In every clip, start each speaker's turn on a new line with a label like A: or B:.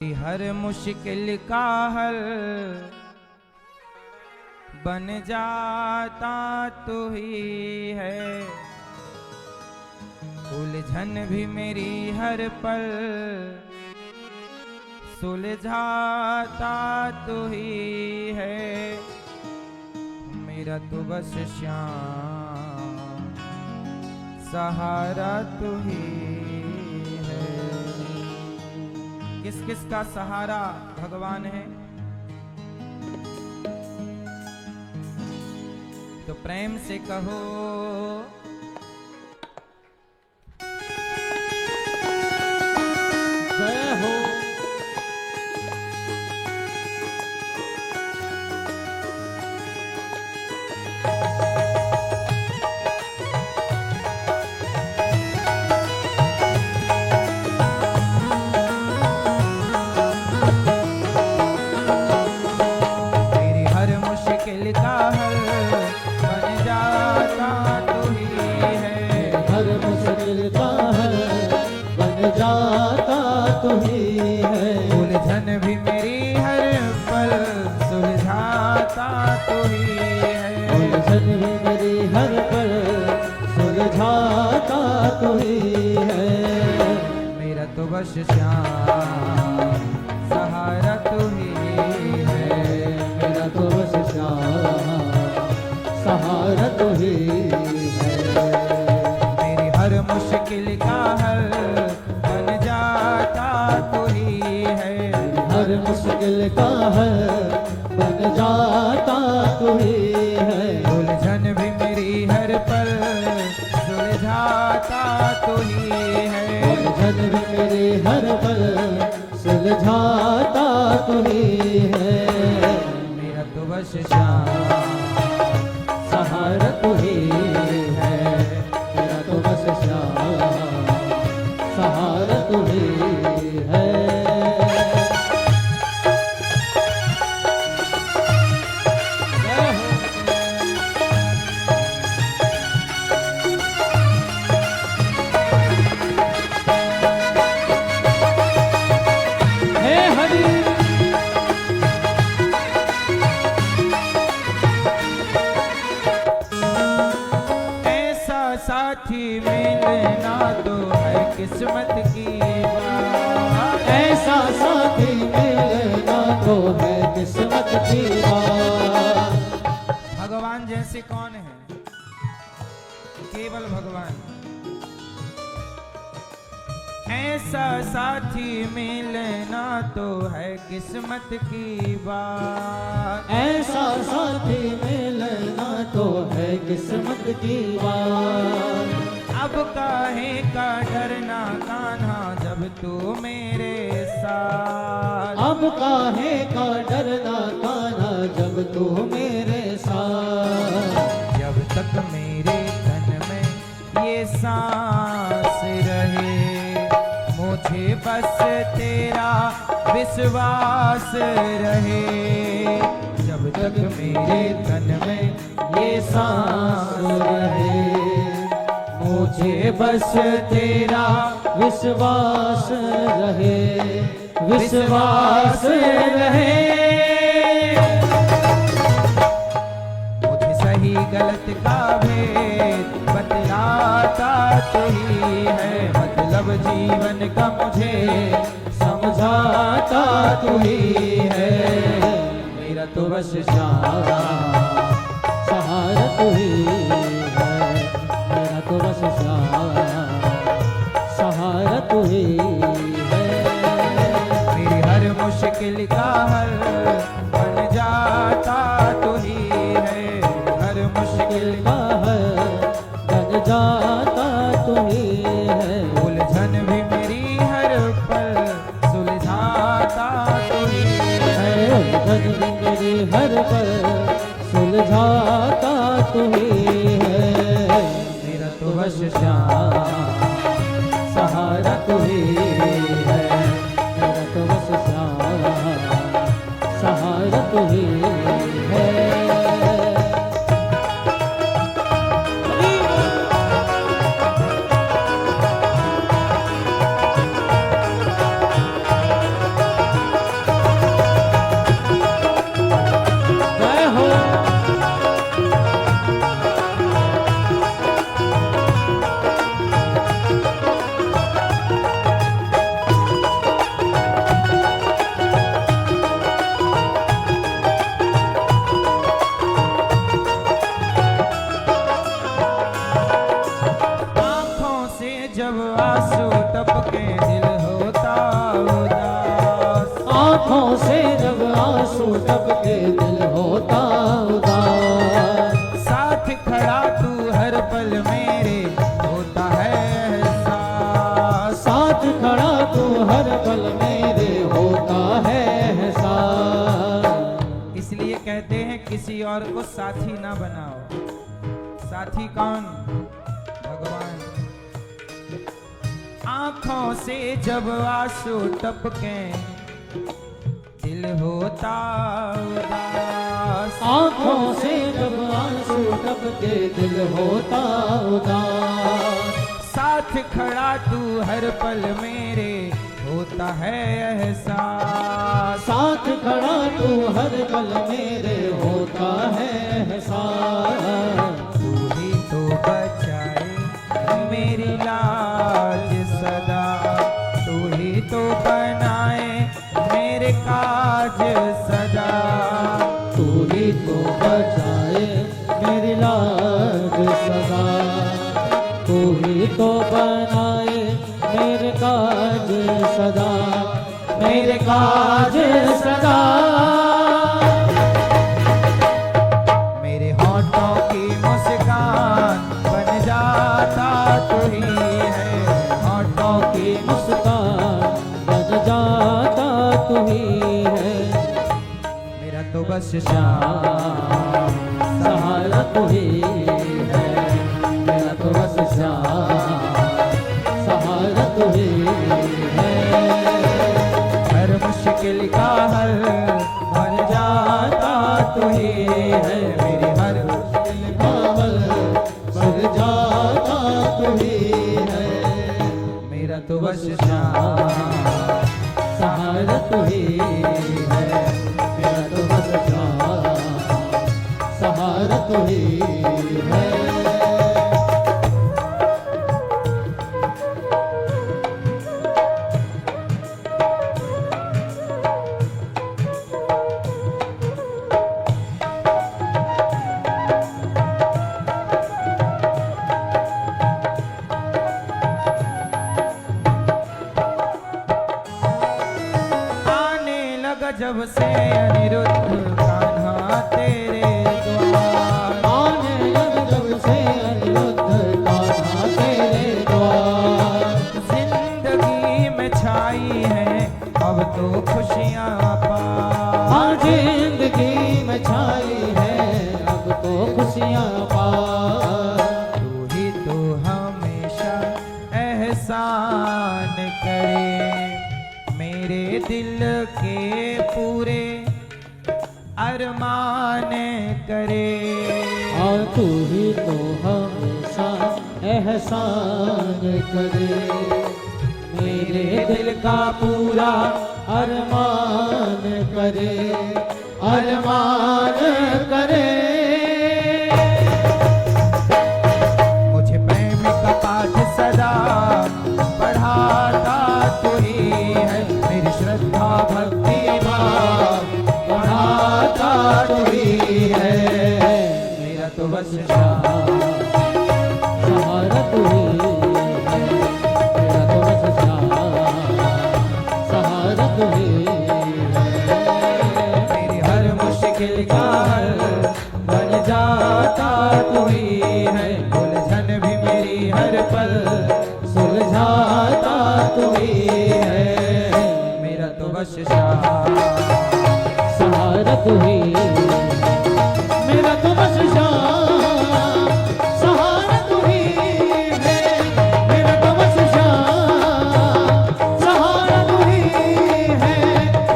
A: हर मुश्किल का हल बन जाता तू ही है। उलझन भी मेरी हर पल सुलझाता तू ही है। मेरा तो बस श्याम सहारा तू ही है। किस किस का सहारा भगवान है? तो प्रेम से कहो
B: जय हो।
A: मेरी हर मुश्किल का हल बन जाता तू ही है।
B: हर मुश्किल का हल बन जाता तू ही है।
A: उलझन भी मेरी हर पल सुलझाता तू ही है।
B: उलझन भी मेरी हर पल सुलझाता तू ही है।
A: मेरा तो बस श्याम सहारा तू ही है।
B: मेरा तो बस श्याम सहारा तू ही है।
A: मेरी हर मुश्किल का हल बन जाता तू ही है।
B: हर मुश्किल का हल बन जाता तू ही है।
A: उलझन भी मेरी हर पल सुलझाता तू ही है।
B: उलझन भी मेरी हर पल सुलझाता तू ही है।
A: मेरा तो बस श्याम
B: सहारा तू ही है। मेरा तो बस श्याम सहारा तू ही है। हे हरि
A: ऐसा साथी मिलना तो है किस्मत की बात।
B: ऐसा साथी मिलना तो है किस्मत की बात।
A: भगवान जैसे कौन है? केवल भगवान। ऐसा साथी मिलना तो है किस्मत की बात।
B: ऐसा साथी मिलना तो है किस्मत की बात।
A: अब काहे का डरना कान्हा जब तू मेरे साथ।
B: अब काहे का डरना कान्हा जब तू मेरे साथ।
A: जब तक मेरे तन में ये सांस रहे मुझे बस तेरा विश्वास रहे। जब तक मेरे तन में ये सांस रहे
B: मुझे बस तेरा विश्वास रहे। विश्वास रहे।
A: मुझे सही गलत का भेद बतलाता तू ही है। मतलब जीवन का मुझे
B: समझाता तू ही है। मेरा तो बस सहारा तू ही है। मेरा तो बस सहारा तू ही है।
A: मेरी हर मुश्किल का हल बन जाता तू ही है। हर मुश्किल
B: का हल बन जाता तू ही है।
A: उलझन भी मेरी हर पल सुलझाता तू ही है।
B: उलझन भी मेरी हर पल सुलझाता तू ही है।
A: मेरा तो बस श्याम
B: सहारा तू ही है। मेरा तो बस सहारा तू ही है। आँखों से जब आंसू टपके दिल होता उदास।
A: साथ खड़ा तू हर पल मेरे होता है एहसास।
B: साथ खड़ा तू हर पल मेरे होता है एहसास।
A: इसलिए कहते हैं किसी और को साथी ना बनाओ। साथी कौन? भगवान। आंखों से जब आंसू टपके दिल होता उदास।
B: आँखों से जब आंसू टपके दिल होता उदास।
A: साथ खड़ा तू हर पल मेरे होता है एहसास।
B: साथ खड़ा तू हर पल मेरे होता है एहसास।
A: तू ही तो बचाए मेरी लाज सदा। तू ही तो बनाए मेरे काज सदा।
B: तू ही तो बचाए मेरी लाज सदा। तू ही तो बनाए मेरे काज सदा। मेरे काज सदा।
A: मेरे होठों की मुस्कान बन जाता तू ही है। होठों की
B: मुस्कान बन जाता तू ही है।
A: मेरा तो बस श्याम
B: सहारा तू ही है। मेरा तो बस सहारा तू ही है।
A: हर मुश्किल का हल बन जाता तू ही है। मेरी हर मुश्किल का
B: काबल बन जाता तू ही है।
A: मेरा तो बस श्याम
B: सहारा तू ही है। मेरा तो बस सहारा तू ही है।
A: आने लगा जब से अनिरुद्ध कान्हा तेरे द्वार।
B: आने लग जब से अनिरुद्ध कान्हा तेरे द्वार।
A: जिंदगी में छाई है अब तो खुशियाँ पार।
B: हाँ जिंदगी में छाई है अब तो खुशियाँ पार।
A: तू ही तो हमेशा एहसान करे मेरे दिल के पूरे अरमान करे।
B: और तू ही तो हमेशा एहसान करे मेरे दिल का पूरा अरमान करे। अरमान करे।
A: मुझे प्रेम का पाठ सदा पढ़ाता तू ही है। मेरी श्रद्धा भक्ति भाव बढ़ाता तू ही है। मेरा तो बस
B: सहारा तू ही है। मेरा तो बस सहारा तू ही है।
A: मेरी हर मुश्किल का हल बन जाता तू ही है। उलझन भी मेरी हर पल सुलझाता तू ही है। मेरा तो बस
B: सहारा तू ही। मेरा तो बस सहारा तू ही है। मेरा तो बस सहारा तू ही है।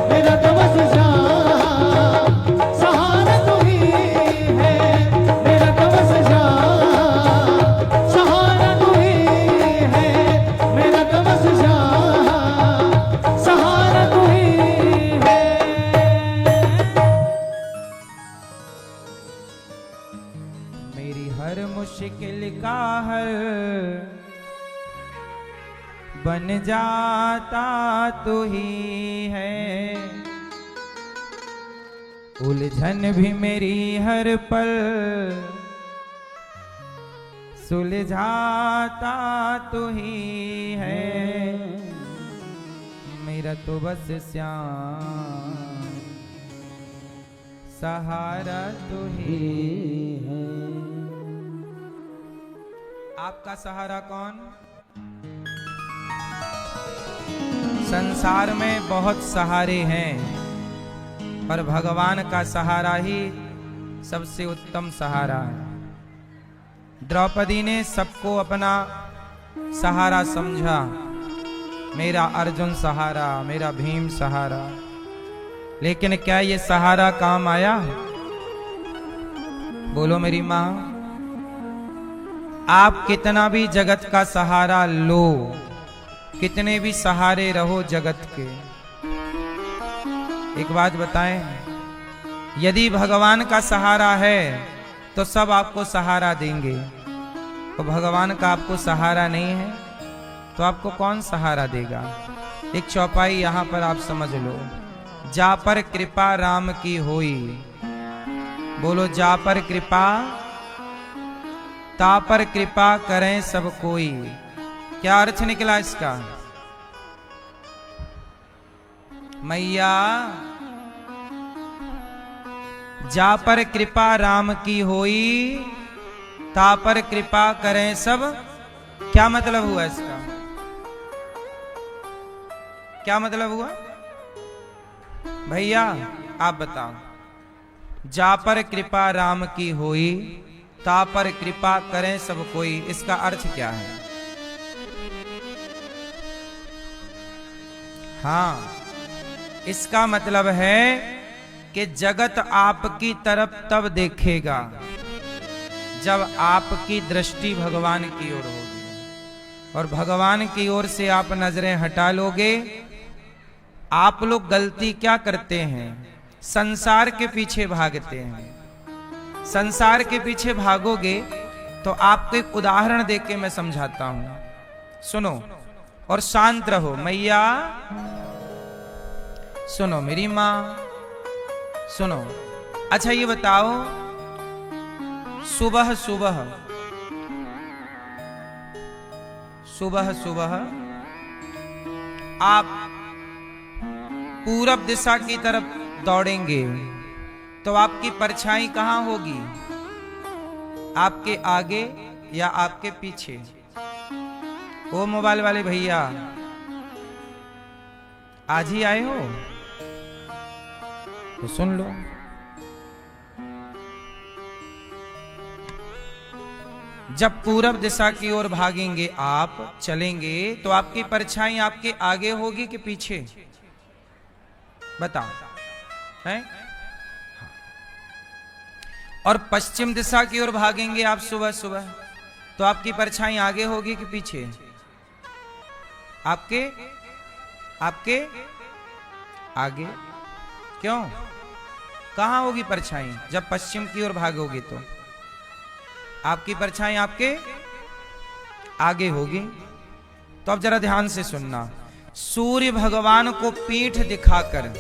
B: मेरा तो बस सहारा तू ही है। मेरा तो बस सहारा तू ही है। मेरा तो बस सहारा तू ही है।
A: मेरी हर मुश्किल का हल बन जाता तू ही है। उलझन भी मेरी हर पल सुलझाता तू ही है। मेरा तो बस श्याम सहारा तू ही
B: है।
A: आपका सहारा कौन? संसार में बहुत सहारे हैं, पर भगवान का सहारा ही सबसे उत्तम सहारा है। द्रौपदी ने सबको अपना सहारा समझा, मेरा अर्जुन सहारा, मेरा भीम सहारा, लेकिन क्या ये सहारा काम आया? बोलो मेरी मां। आप कितना भी जगत का सहारा लो, कितने भी सहारे रहो जगत के, एक बात बताएं, यदि भगवान का सहारा है तो सब आपको सहारा देंगे, तो भगवान का आपको सहारा नहीं है तो आपको कौन सहारा देगा? एक चौपाई यहां पर आप समझ लो, जा पर कृपा राम की होई, बोलो जा पर कृपा, ता पर कृपा करें सब कोई। क्या अर्थ निकला इसका? मैया जा पर कृपा राम की होई, ता पर कृपा करें सब। क्या मतलब हुआ इसका? क्या मतलब हुआ भैया आप बताओ? जा पर कृपा राम की होई, ता पर कृपा करें सब कोई, इसका अर्थ क्या है? हाँ, इसका मतलब है कि जगत आपकी तरफ तब देखेगा जब आपकी दृष्टि भगवान की ओर होगी, और भगवान की ओर से आप नजरें हटा लोगे। आप लोग गलती क्या करते हैं? संसार के पीछे भागते हैं। संसार के पीछे भागोगे तो आपको एक उदाहरण देके मैं समझाता हूं, सुनो और शांत रहो। मैया सुनो, मेरी मां सुनो। अच्छा ये बताओ, सुबह सुबह सुबह सुबह आप पूरब दिशा की तरफ दौड़ेंगे तो आपकी परछाई कहां होगी? आपके आगे या आपके पीछे? ओ मोबाइल वाले भैया, आज ही आए हो तो सुन लो। जब पूरब दिशा की ओर भागेंगे, आप चलेंगे, तो आपकी परछाई आपके आगे होगी कि पीछे? बताओ है? और पश्चिम दिशा की ओर भागेंगे आप सुबह सुबह, तो आपकी परछाई आगे होगी कि पीछे? आपके आपके आगे। क्यों? कहां होगी परछाई? जब पश्चिम की ओर भागोगे तो आपकी परछाई आपके आगे होगी। तो अब जरा ध्यान से सुनना, सूर्य भगवान को पीठ दिखाकर,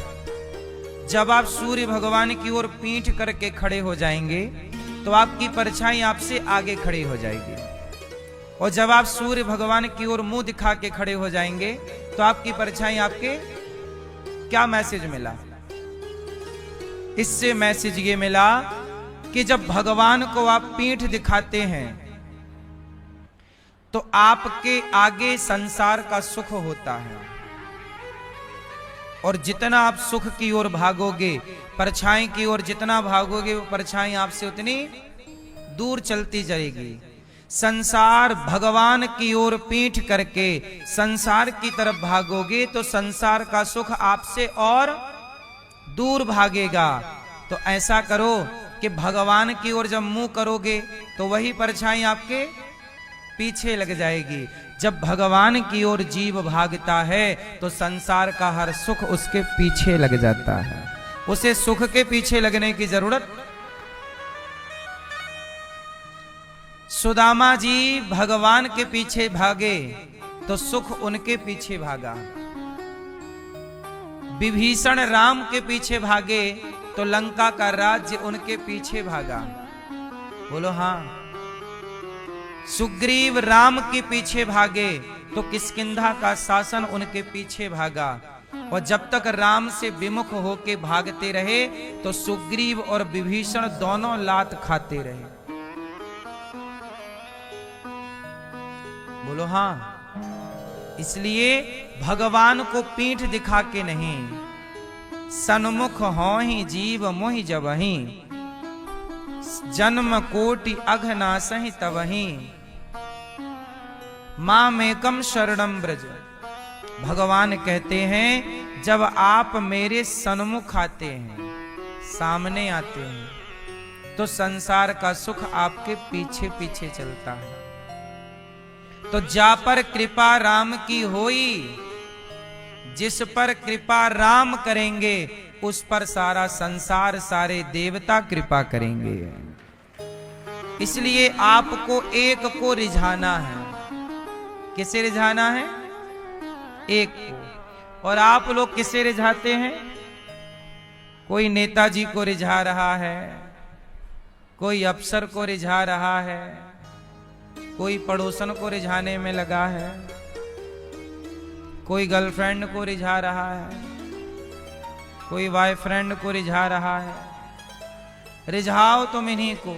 A: जब आप सूर्य भगवान की ओर पीठ करके खड़े हो जाएंगे तो आपकी परछाई आपसे आगे खड़ी हो जाएगी, और जब आप सूर्य भगवान की ओर मुंह दिखा के खड़े हो जाएंगे तो आपकी परछाई आपके। क्या मैसेज मिला इससे? मैसेज ये मिला कि जब भगवान को आप पीठ दिखाते हैं तो आपके आगे संसार का सुख होता है, और जितना आप सुख की ओर भागोगे, परछाई की ओर जितना भागोगे, वो परछाई आपसे उतनी दूर चलती जाएगी। संसार भगवान की ओर पीठ करके संसार की तरफ भागोगे तो संसार का सुख आपसे और दूर भागेगा। तो ऐसा करो कि भगवान की ओर जब मुंह करोगे तो वही परछाई आपके पीछे लग जाएगी। जब भगवान की ओर जीव भागता है तो संसार का हर सुख उसके पीछे लग जाता है, उसे सुख के पीछे लगने की जरूरत। सुदामा जी भगवान के पीछे भागे तो सुख उनके पीछे भागा, विभीषण राम के पीछे भागे तो लंका का राज्य उनके पीछे भागा। बोलो हाँ। सुग्रीव राम के पीछे भागे तो किष्किंधा का शासन उनके पीछे भागा,
C: और जब तक राम से विमुख होके भागते रहे तो सुग्रीव और विभीषण दोनों लात खाते रहे। बोलो हाँ। इसलिए भगवान को पीठ दिखा के नहीं, सन्मुख हो ही जीव मोहि जबहि, जन्म कोटि अघनासहि तबहि, मामेकम शरणम ब्रज। भगवान कहते हैं जब आप मेरे सन्मुख आते हैं, सामने आते हैं, तो संसार का सुख आपके पीछे पीछे चलता है। तो जा पर कृपा राम की होई, जिस पर कृपा राम करेंगे उस पर सारा संसार, सारे देवता कृपा करेंगे। इसलिए आपको एक को रिझाना है। किसे रिझाना है? एक को। और आप लोग किसे रिझाते हैं? कोई नेताजी को रिझा रहा है, कोई अफसर को रिझा रहा है, कोई पड़ोसन को रिझाने में लगा है, कोई गर्लफ्रेंड को रिझा रहा है, कोई बॉयफ्रेंड को रिझा रहा है। रिझाओ तुम इन्हीं को,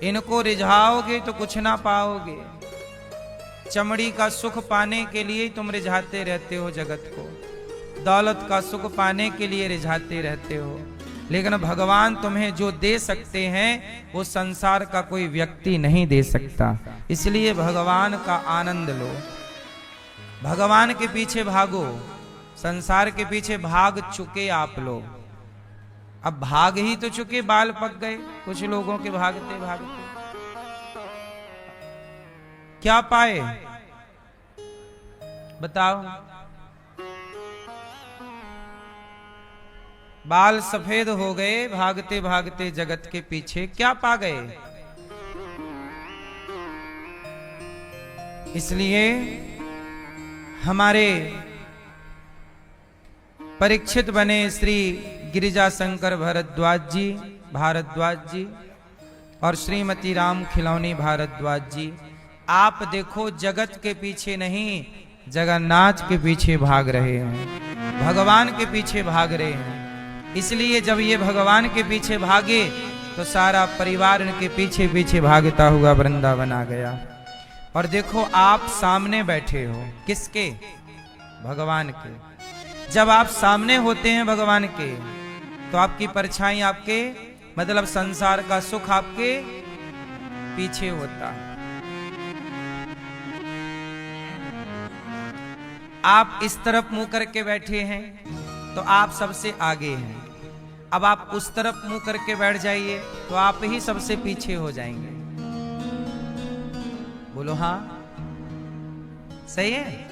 C: इनको रिझाओगे तो कुछ ना पाओगे। चमड़ी का सुख पाने के लिए तुम रिझाते रहते हो जगत को, दौलत का सुख पाने के लिए रिझाते रहते हो, लेकिन भगवान तुम्हें जो दे सकते हैं वो संसार का कोई व्यक्ति नहीं दे सकता। इसलिए भगवान का आनंद लो, भगवान के पीछे भागो। संसार के पीछे भाग चुके आप लोग, अब भाग ही तो चुके, बाल पक गए कुछ लोगों के भागते भागते। क्या पाए बताओ? बाल सफेद हो गए भागते भागते जगत के पीछे, क्या पा गए? इसलिए हमारे परीक्षित बने श्री गिरिजा शंकर भारद्वाज जी और श्रीमती राम खिलौनी भारद्वाज जी, आप देखो जगत के पीछे नहीं, जगन्नाथ के पीछे भाग रहे हैं, भगवान के पीछे भाग रहे हैं। इसलिए जब ये भगवान के पीछे भागे तो सारा परिवार इनके पीछे पीछे भागता हुआ वृंदावन आ गया। और देखो आप सामने बैठे हो, किसके? भगवान के। जब आप सामने होते हैं भगवान के तो आपकी परछाई आपके, मतलब संसार का सुख आपके पीछे होता है। आप इस तरफ मुंह करके बैठे हैं तो आप सबसे आगे हैं। अब आप उस तरफ मुंह करके बैठ जाइए तो आप ही सबसे पीछे हो जाएंगे। बोलो हाँ, सही है।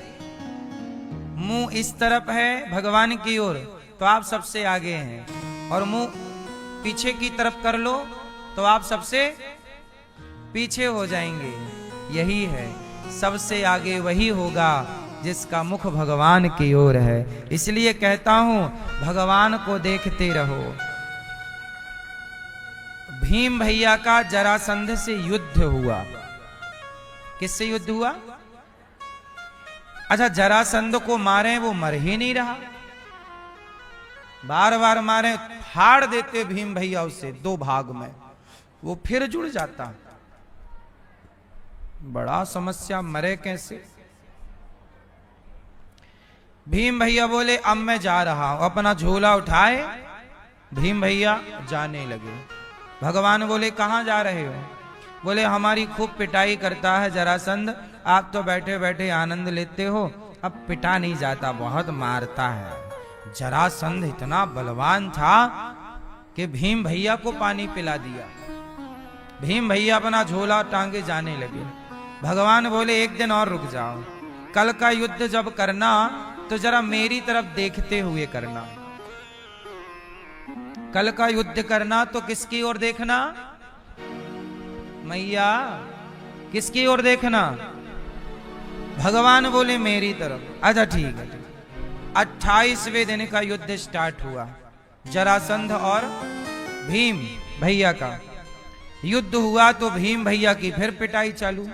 C: मुंह इस तरफ है भगवान की ओर तो आप सबसे आगे हैं, और मुंह पीछे की तरफ कर लो तो आप सबसे पीछे हो जाएंगे। यही है, सबसे आगे वही होगा जिसका मुख भगवान की ओर है। इसलिए कहता हूं भगवान को देखते रहो। भीम भैया का जरासंध से युद्ध हुआ। किससे युद्ध हुआ? अच्छा, जरासंध को मारे, वो मर ही नहीं रहा, बार बार मारे, फाड़ देते भीम भैया उसे दो भाग में, वो फिर जुड़ जाता। बड़ा समस्या, मरे कैसे? भीम भैया बोले अब मैं जा रहा हूं, अपना झोला उठाए भीम भैया जाने लगे। भगवान बोले कहां जा रहे हो? बोले हमारी खूब पिटाई करता है जरासंध, आप तो बैठे बैठे आनंद लेते हो, अब पिटा नहीं जाता, बहुत मारता है। जरासंध इतना बलवान था कि भीम भैया को पानी पिला दिया। भीम भैया अपना झोला टांगे जाने लगे। भगवान बोले एक दिन और रुक जाओ, कल का युद्ध जब करना तो जरा मेरी तरफ देखते हुए करना। कल का युद्ध करना तो किसकी ओर देखना? मैया, किसकी ओर देखना? भगवान बोले मेरी तरफ। अच्छा ठीक है। 28वें दिन का युद्ध स्टार्ट हुआ, जरासंध और भीम भैया का युद्ध हुआ। तो भीम भैया की फिर पिटाई चालू,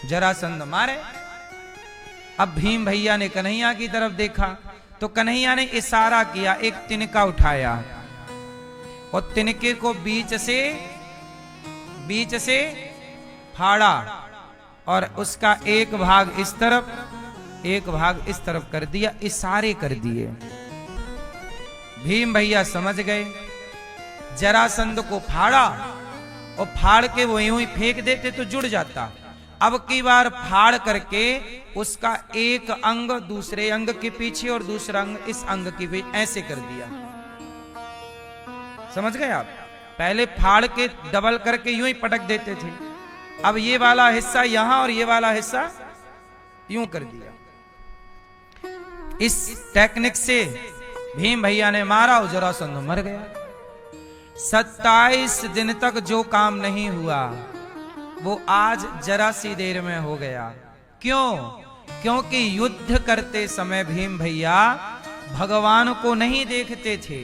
C: जरासंध मारे। अब भीम भैया ने कन्हैया की तरफ देखा तो कन्हैया ने इशारा किया, एक तिनका उठाया और तिनके को बीच से फाड़ा और उसका एक भाग इस तरफ एक भाग इस तरफ कर दिया, इशारे कर दिए। भीम भैया समझ गए, जरासंध को फाड़ा और फाड़ के वो यूं ही फेंक देते तो जुड़ जाता। अब की बार फाड़ करके उसका एक अंग दूसरे अंग के पीछे और दूसरा अंग इस अंग के बीच ऐसे कर दिया। समझ गए आप? पहले फाड़ के डबल करके यूं ही पटक देते थे, अब ये वाला हिस्सा यहां और ये वाला हिस्सा यूं कर दिया। इस टेक्निक से भीम भैया ने मारा और जरासंध मर गया। 27 दिन तक जो काम नहीं हुआ वो आज जरा सी देर में हो गया। क्यों? क्योंकि युद्ध करते समय भीम भैया भगवान को नहीं देखते थे,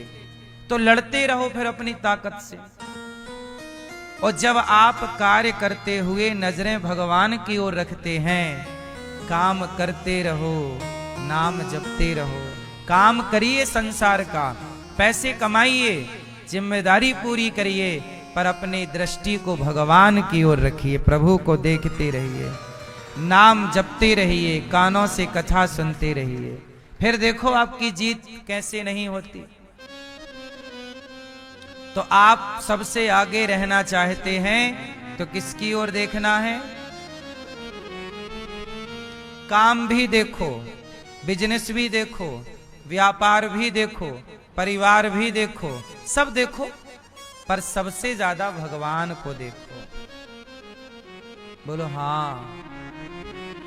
C: तो लड़ते रहो फिर अपनी ताकत से। और जब आप कार्य करते हुए नजरें भगवान की ओर रखते हैं, काम करते रहो, नाम जपते रहो, काम करिए संसार का, पैसे कमाइए, जिम्मेदारी पूरी करिए, पर अपनी दृष्टि को भगवान की ओर रखिए, प्रभु को देखते रहिए, नाम जपते रहिए, कानों से कथा सुनते रहिए, फिर देखो आपकी जीत कैसे नहीं होती। तो आप सबसे आगे रहना चाहते हैं तो किसकी ओर देखना है? काम भी देखो, बिजनेस भी देखो, व्यापार भी देखो, परिवार भी देखो, सब देखो, पर सबसे ज्यादा भगवान को देखो। बोलो हाँ।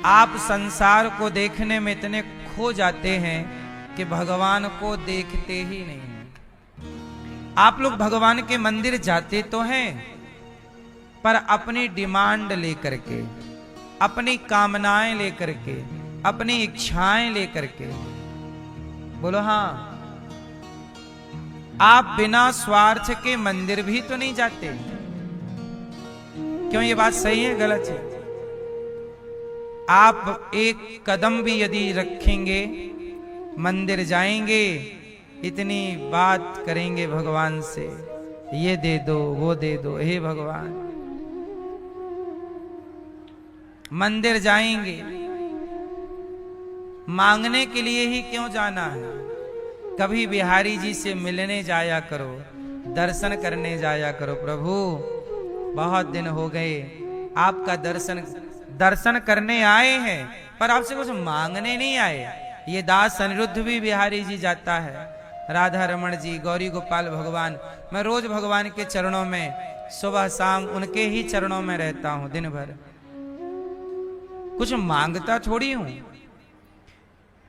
C: आप संसार को देखने में इतने खो जाते हैं कि भगवान को देखते ही नहीं। आप लोग भगवान के मंदिर जाते तो हैं, पर अपनी डिमांड लेकर के, अपनी कामनाएं लेकर के, अपनी इच्छाएं लेकर के। बोलो हाँ। आप बिना स्वार्थ के मंदिर भी तो नहीं जाते। क्यों? ये बात सही है गलत है? आप एक कदम भी यदि रखेंगे, मंदिर जाएंगे, इतनी बात करेंगे भगवान से, ये दे दो, वो दे दो, हे भगवान। मंदिर जाएंगे, मांगने के लिए ही क्यों जाना है? कभी बिहारी जी से मिलने जाया करो, दर्शन करने जाया करो। प्रभु बहुत दिन हो गए, आपका दर्शन करने आए हैं, पर आपसे कुछ मांगने नहीं आए। ये दास अनिरुद्ध भी बिहारी जी जाता है, राधा रमण जी, गौरी गोपाल भगवान, मैं रोज भगवान के चरणों में सुबह शाम उनके ही चरणों में रहता हूं दिन भर। कुछ मांगता थोड़ी हूं,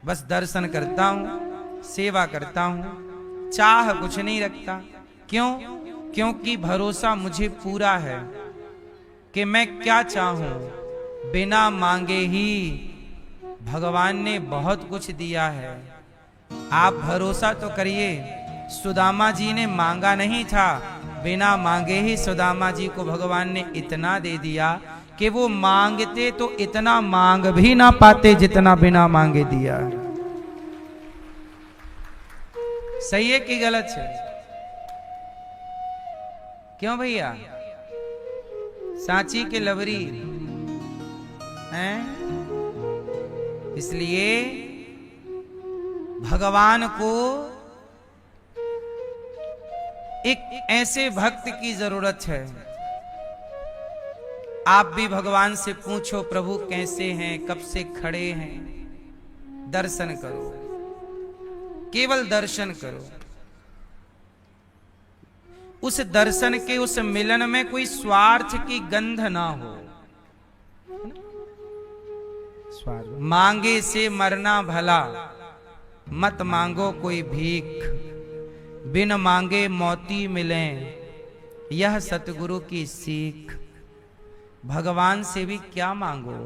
C: बस दर्शन करता हूं, सेवा करता हूं, चाह कुछ नहीं रखता। क्यों? क्योंकि भरोसा मुझे पूरा है कि मैं क्या चाहूं, बिना मांगे ही भगवान ने बहुत कुछ दिया है। आप भरोसा तो करिए, सुदामा जी ने मांगा नहीं था, बिना मांगे ही सुदामा जी को भगवान ने इतना दे दिया कि वो मांगते तो इतना मांग भी ना पाते जितना बिना मांगे दिया। सही है कि गलत है? क्यों भैया? सांची के लवरी हैं? इसलिए भगवान को एक ऐसे भक्त की जरूरत है। आप भी भगवान से पूछो, प्रभु कैसे हैं, कब से खड़े हैं? दर्शन करो, केवल दर्शन करो। उस दर्शन के, उस मिलन में कोई स्वार्थ की गंध ना हो। मांगे से मरना भला, मत मांगो कोई भीख, बिन मांगे मोती मिले, यह सतगुरु की सीख। भगवान से भी क्या मांगो,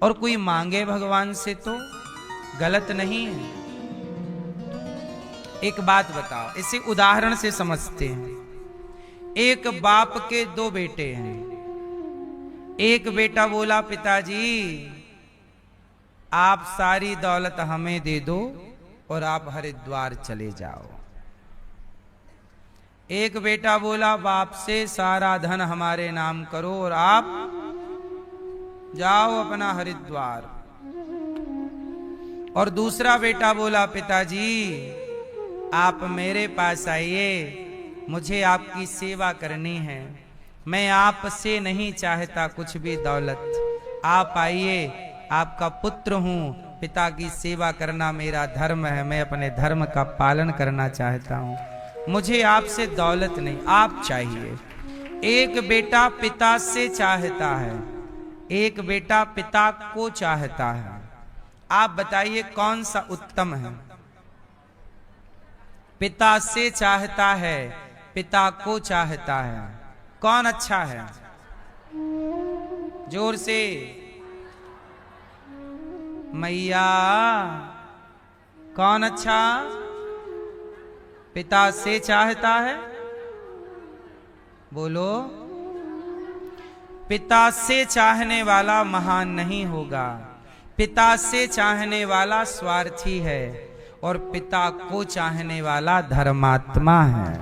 C: और कोई मांगे भगवान से तो गलत नहीं है। एक बात बताओ, इसे उदाहरण से समझते हैं। एक बाप के दो बेटे हैं। एक बेटा बोला, पिताजी आप सारी दौलत हमें दे दो और आप हरिद्वार चले जाओ। एक बेटा बोला बाप से सारा धन हमारे नाम करो और आप जाओ अपना हरिद्वार। और दूसरा बेटा बोला पिताजी आप मेरे पास आइए, मुझे आपकी सेवा करनी है, मैं आपसे नहीं चाहता कुछ भी दौलत, आप आइए, आपका पुत्र हूं, पिता की सेवा करना मेरा धर्म है, मैं अपने धर्म का पालन करना चाहता हूं, मुझे आपसे दौलत नहीं, आप चाहिए। एक बेटा पिता से चाहता है, एक बेटा पिता को चाहता है। आप बताइए कौन सा उत्तम है? पिता से चाहता है, पिता को चाहता है, कौन अच्छा है? जोर से मैया, कौन अच्छा? पिता से चाहता है, बोलो। पिता से चाहने वाला महान नहीं होगा, पिता से चाहने वाला स्वार्थी है और पिता को चाहने वाला धर्मात्मा है।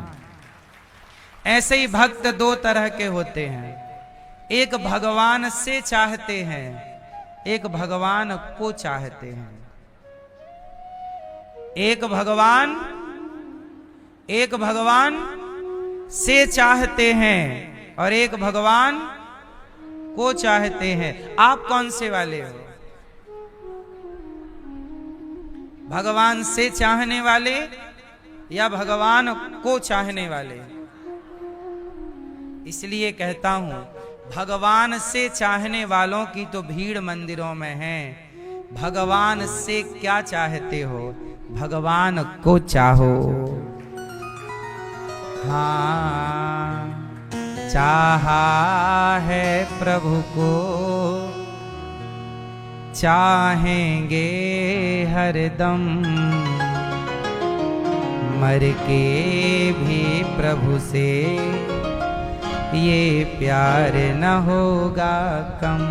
C: ऐसे ही भक्त दो तरह के होते हैं, एक भगवान से चाहते हैं, एक भगवान को चाहते हैं। एक भगवान से चाहते हैं और एक भगवान को चाहते हैं। आप कौन से वाले हो? भगवान से चाहने वाले या भगवान को चाहने वाले? इसलिए कहता हूं भगवान से चाहने वालों की तो भीड़ मंदिरों में है। भगवान से क्या चाहते हो? भगवान को चाहो। हाँ, चाहा है प्रभु को, चाहेंगे हरदम, मर के भी प्रभु से ये प्यार न होगा कम।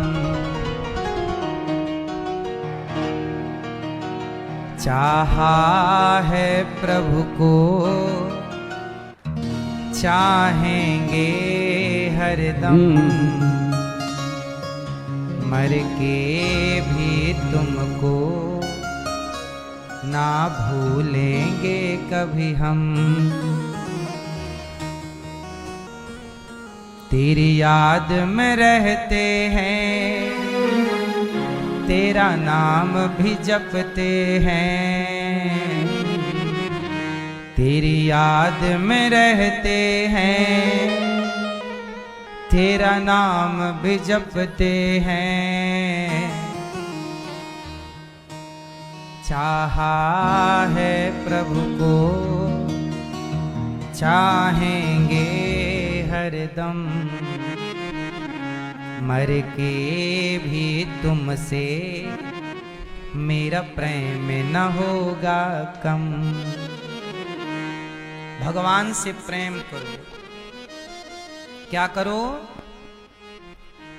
C: चाहा है प्रभु को, चाहेंगे हरदम, मर के भी तुमको ना भूलेंगे कभी हम। तेरी याद में रहते हैं, तेरा नाम भी जपते हैं, तेरी याद में रहते हैं, तेरा नाम भी जपते हैं। चाहा है प्रभु को, चाहेंगे हरदम, मर के भी तुमसे मेरा प्रेम न होगा कम। भगवान से प्रेम करो। क्या करो?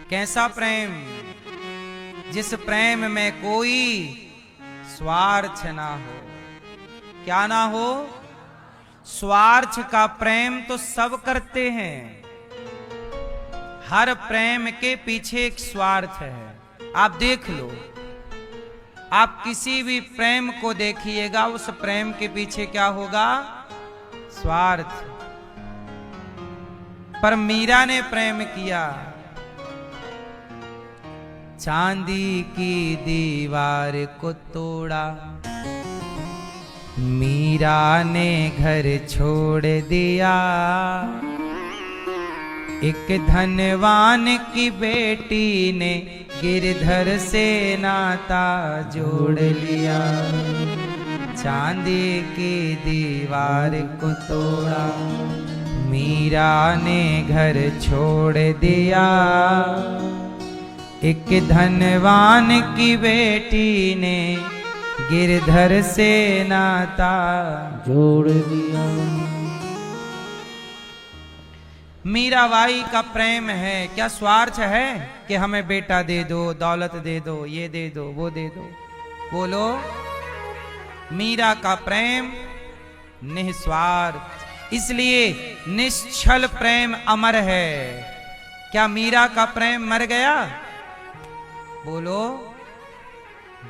C: कैसा प्रेम? जिस प्रेम में कोई स्वार्थ ना हो। क्या ना हो? स्वार्थ का प्रेम तो सब करते हैं, हर प्रेम के पीछे एक स्वार्थ है। आप देख लो, आप किसी भी प्रेम को देखिएगा, उस प्रेम के पीछे क्या होगा? स्वार्थ। पर मीरा ने प्रेम किया, चांदी की दीवार को तोड़ा, मीरा ने घर छोड़ दिया, एक धनवान की बेटी ने गिरधर से नाता जोड़ लिया। चांदी की दीवार को तोड़ा, मीरा ने घर छोड़ दिया, एक धनवान की बेटी ने गिरधर से नाता
B: जोड़ दिया।
C: मीराबाई का प्रेम है, क्या स्वार्थ है कि हमें बेटा दे दो, दौलत दे दो, ये दे दो, वो दे दो? बोलो, मीरा का प्रेम निस्वार्थ, इसलिए निश्चल प्रेम अमर है। क्या मीरा का प्रेम मर गया? बोलो,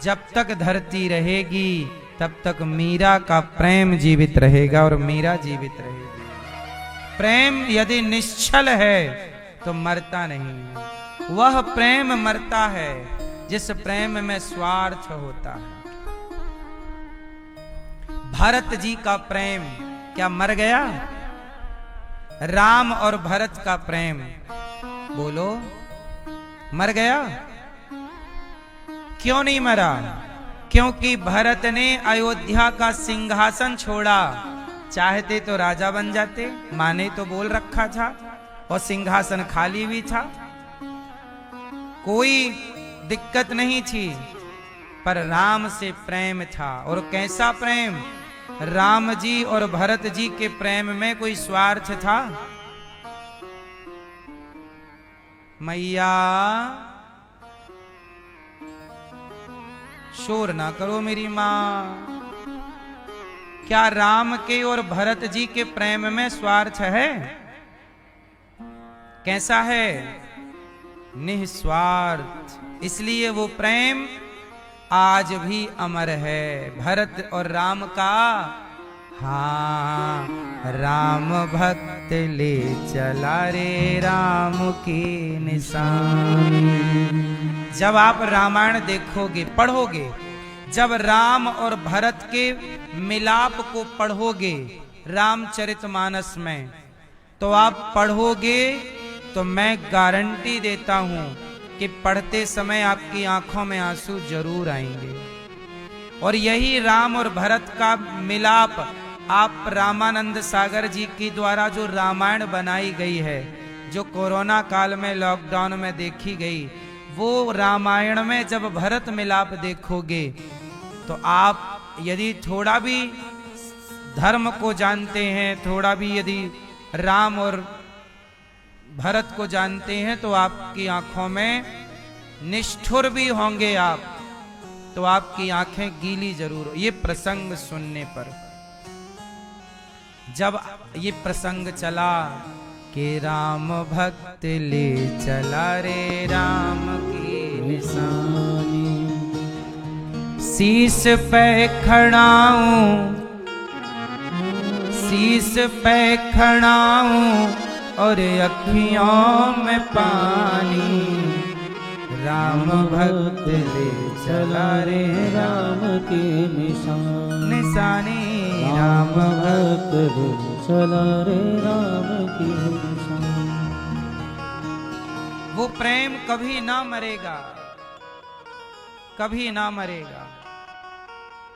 C: जब तक धरती रहेगी तब तक मीरा का प्रेम जीवित रहेगा और मीरा जीवित रहेगी। प्रेम यदि निश्चल है तो मरता नहीं। वह प्रेम मरता है जिस प्रेम में स्वार्थ होता है। भरत जी का प्रेम क्या मर गया? राम और भरत का प्रेम, बोलो, मर गया? क्यों नहीं मरा? क्योंकि भरत ने अयोध्या का सिंहासन छोड़ा। चाहते तो राजा बन जाते, मां ने तो बोल रखा था, और सिंहासन खाली भी था, कोई दिक्कत नहीं थी। पर राम से प्रेम था। और कैसा प्रेम? राम जी और भरत जी के प्रेम में कोई स्वार्थ था? मैया, शोर ना करो मेरी मां। क्या राम के और भरत जी के प्रेम में स्वार्थ है? कैसा है? निस्वार्थ। इसलिए वो प्रेम आज भी अमर है। भरत और राम का, हाँ, राम भक्त ले चला रे राम की निशानी। जब आप रामायण देखोगे, पढ़ोगे, जब राम और भरत के मिलाप को पढ़ोगे रामचरितमानस में, तो आप पढ़ोगे तो मैं गारंटी देता हूं कि पढ़ते समय आपकी आंखों में आंसू जरूर आएंगे। और यही राम और भरत का मिलाप आप रामानंद सागर जी की द्वारा जो रामायण बनाई गई है, जो कोरोना काल में लॉकडाउन में देखी गई, वो रामायण में जब भरत मिलाप देखोगे तो आप यदि थोड़ा भी धर्म को जानते हैं, थोड़ा भी यदि राम और भरत को जानते हैं, तो आपकी आंखों में, निष्ठुर भी होंगे आप तो आपकी आंखें गीली जरूर। ये प्रसंग सुनने पर, जब ये प्रसंग चला कि राम भक्त ले चला रे राम की निशानी, शीश पे खड़ाऊं, शीश पे खड़ाऊं और अखियों में पानी, राम भक्त ले चला रे राम की निशानी,
B: राम भक्त ले चला रे राम की निशानी।
C: वो प्रेम कभी ना मरेगा, कभी ना मरेगा।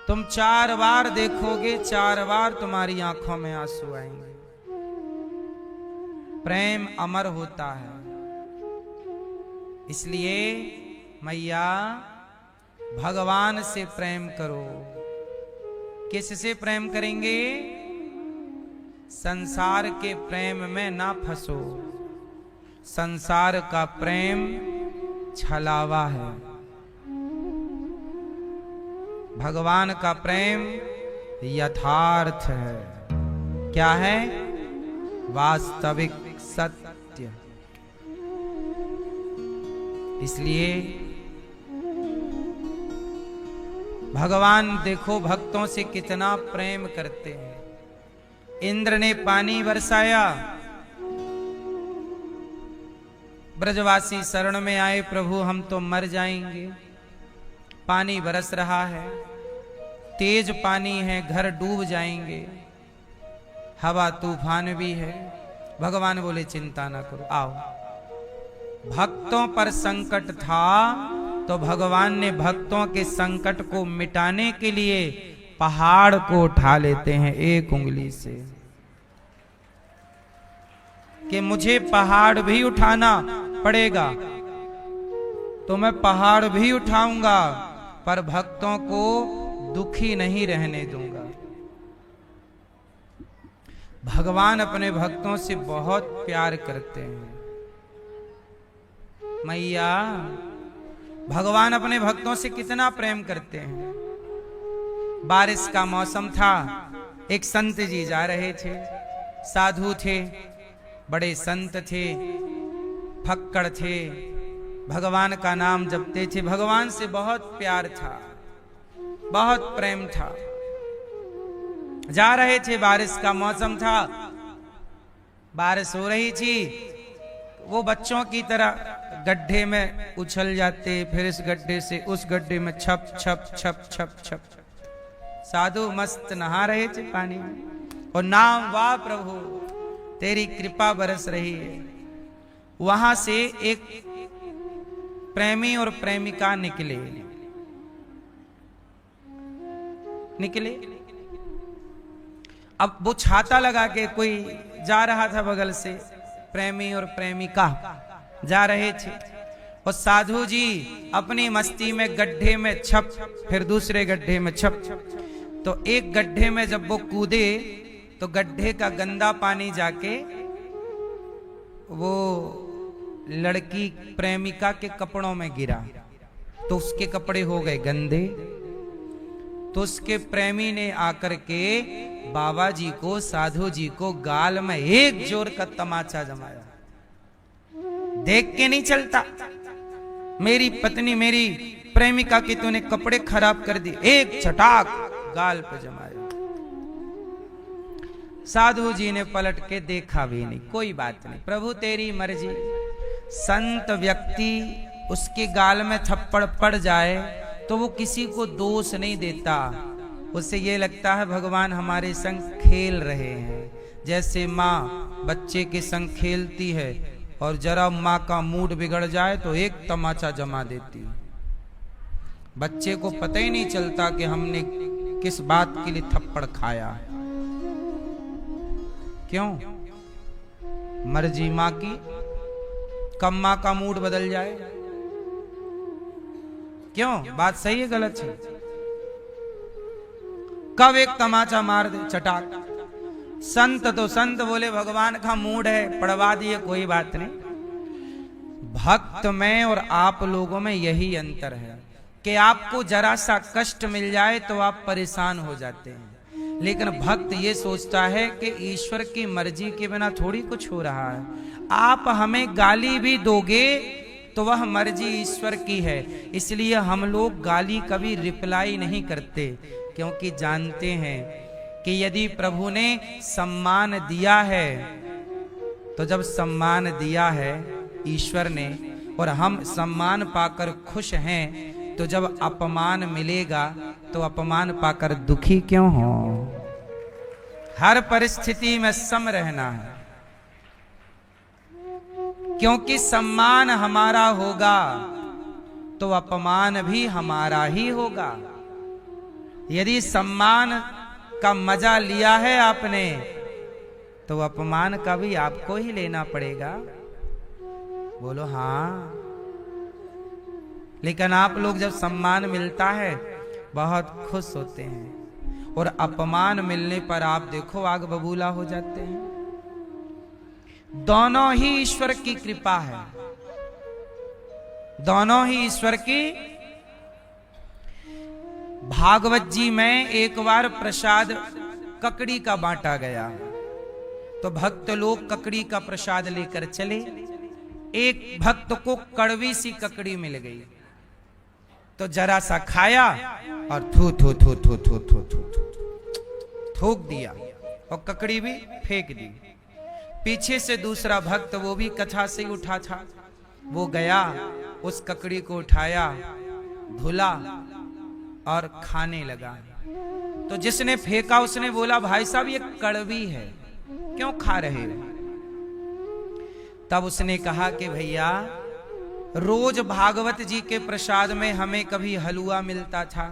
C: तुम 4 बार देखोगे, 4 बार तुम्हारी आंखों में आंसू आएंगे। प्रेम अमर होता है। इसलिए मैया, भगवान से प्रेम करो। किससे प्रेम करेंगे? संसार के प्रेम में ना फंसो। संसार का प्रेम छलावा है। भगवान का प्रेम यथार्थ है। क्या है? वास्तविक सत्य। इसलिए भगवान देखो भक्तों से कितना प्रेम करते हैं। इंद्र ने पानी बरसाया, ब्रजवासी शरण में आए, प्रभु हम तो मर जाएंगे। पानी बरस रहा है, तेज पानी है, घर डूब जाएंगे, हवा तूफान भी है। भगवान बोले चिंता ना करो, आओ। भक्तों पर संकट था तो भगवान ने भक्तों के संकट को मिटाने के लिए पहाड़ को उठा लेते हैं एक उंगली से, कि मुझे पहाड़ भी उठाना पड़ेगा तो मैं पहाड़ भी उठाऊंगा, पर भक्तों को दुखी नहीं रहने दूंगा। भगवान अपने भक्तों से बहुत प्यार करते हैं। मैया, भगवान अपने भक्तों से कितना प्रेम करते हैं। बारिश का मौसम था, एक संत जी जा रहे थे, साधु थे, बड़े संत थे, फक्कड़ थे, भगवान का नाम जपते थे, भगवान से बहुत प्यार था, बहुत प्रेम था। जा रहे थे, बारिश का मौसम था, बारिश हो रही थी, वो बच्चों की तरह गड्ढे में उछल जाते, फिर इस गड्ढे से उस गड्ढे में छप छप छप छप छप। साधु मस्त नहा रहे थे पानी में और नाम, वाह प्रभु तेरी कृपा बरस रही है। वहां से एक प्रेमी और प्रेमिका निकले। अब वो छाता लगा के कोई जा रहा था बगल से, प्रेमी और प्रेमिका जा रहे थे, और साधु जी अपनी मस्ती में गड्ढे में छप, फिर दूसरे गड्ढे में छप। तो एक गड्ढे में जब वो कूदे तो गड्ढे का गंदा पानी जाके वो लड़की प्रेमिका के कपड़ों में गिरा, तो उसके कपड़े हो गए गंदे। तो उसके प्रेमी ने आकर के बाबा जी को, साधु जी को गाल में एक जोर का तमाचा जमाया। देख के नहीं चलता, मेरी पत्नी, मेरी प्रेमिका की तूने कपड़े खराब कर दिए, एक चटाक गाल पे जमाया। साधु जी ने पलट के देखा भी नहीं, कोई बात नहीं, प्रभु तेरी मर्जी। संत व्यक्ति उसके गाल में थप्पड़ पड़ जाए तो वो किसी को दोष नहीं देता, उसे ये लगता है भगवान हमारे संग खेल रहे हैं। जैसे माँ बच्चे के संग खेलती है और जरा माँ का मूड बिगड़ जाए तो एक तमाचा जमा देती है। बच्चे को पता ही नहीं चलता कि हमने किस बात के लिए थप्पड़ खाया। क्यों? मर्जी माँ की, कब माँ का मूड बदल जाए। क्यों? बात सही है गलत है? कब एक तमाचा मार दे चटाक। संत तो संत बोले भगवान का मूड है, पड़वा दिए, कोई बात नहीं। भक्त में और आप लोगों में यही अंतर है कि आपको जरा सा कष्ट मिल जाए तो आप परेशान हो जाते हैं, लेकिन भक्त ये सोचता है कि ईश्वर की मर्जी के बिना थोड़ी कुछ हो रहा है। आप हमें गाली भी दोगे तो वह मर्जी ईश्वर की है, इसलिए हम लोग गाली कभी रिप्लाई नहीं करते, क्योंकि जानते हैं कि यदि प्रभु ने सम्मान दिया है, तो जब सम्मान दिया है ईश्वर ने और हम सम्मान पाकर खुश हैं, तो जब अपमान मिलेगा तो अपमान पाकर दुखी क्यों हो। हर परिस्थिति में सम रहना है, क्योंकि सम्मान हमारा होगा तो अपमान भी हमारा ही होगा। यदि सम्मान का मजा लिया है आपने तो अपमान का भी आपको ही लेना पड़ेगा। बोलो हाँ। लेकिन आप लोग जब सम्मान मिलता है बहुत खुश होते हैं, और अपमान मिलने पर आप देखो आग बबूला हो जाते हैं। दोनों ही ईश्वर की कृपा है, दोनों ही ईश्वर की। भागवत जी में एक बार प्रसाद ककड़ी का बांटा गया, तो भक्त लोग ककड़ी का प्रसाद लेकर चले। एक भक्त को कड़वी सी ककड़ी मिल गई, तो जरा सा खाया और थू थू थू थू थू थू थू थूक दिया और ककड़ी भी फेंक दी। पीछे से दूसरा भक्त, वो भी कथा से उठा था, वो गया, उस ककड़ी को उठाया, धुला और खाने लगा। तो जिसने फेंका उसने बोला भाई साहब ये कड़वी है, क्यों खा रहे हो? तब उसने कहा कि भैया रोज भागवत जी के प्रसाद में हमें कभी हलवा मिलता था,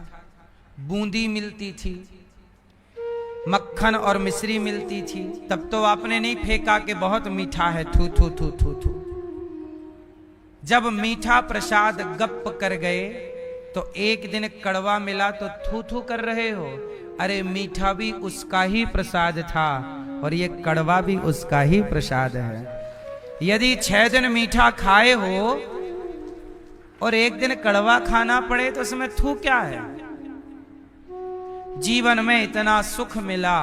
C: बूंदी मिलती थी, मक्खन और मिश्री मिलती थी, तब तो आपने नहीं फेंका कि बहुत मीठा है, थू थू थू थू थू। जब मीठा प्रसाद गप कर गए तो एक दिन कड़वा मिला तो थू थू कर रहे हो। अरे मीठा भी उसका ही प्रसाद था और ये कड़वा भी उसका ही प्रसाद है। यदि 6 दिन मीठा खाए हो और एक दिन कड़वा खाना पड़े तो उसमें थू क्या है? जीवन में इतना सुख मिला,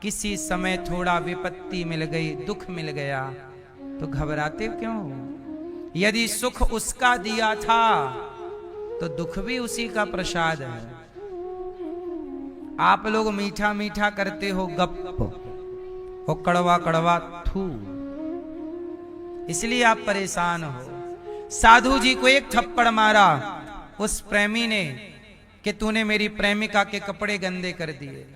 C: किसी समय थोड़ा विपत्ति मिल गई, दुख मिल गया, तो घबराते क्यों हो? यदि सुख उसका दिया था तो दुख भी उसी का प्रसाद है। आप लोग मीठा मीठा करते हो गप और कड़वा कड़वा थू, इसलिए आप परेशान हो। साधु जी को एक थप्पड़ मारा उस प्रेमी ने कि तूने मेरी प्रेमिका के कपड़े गंदे कर दिए।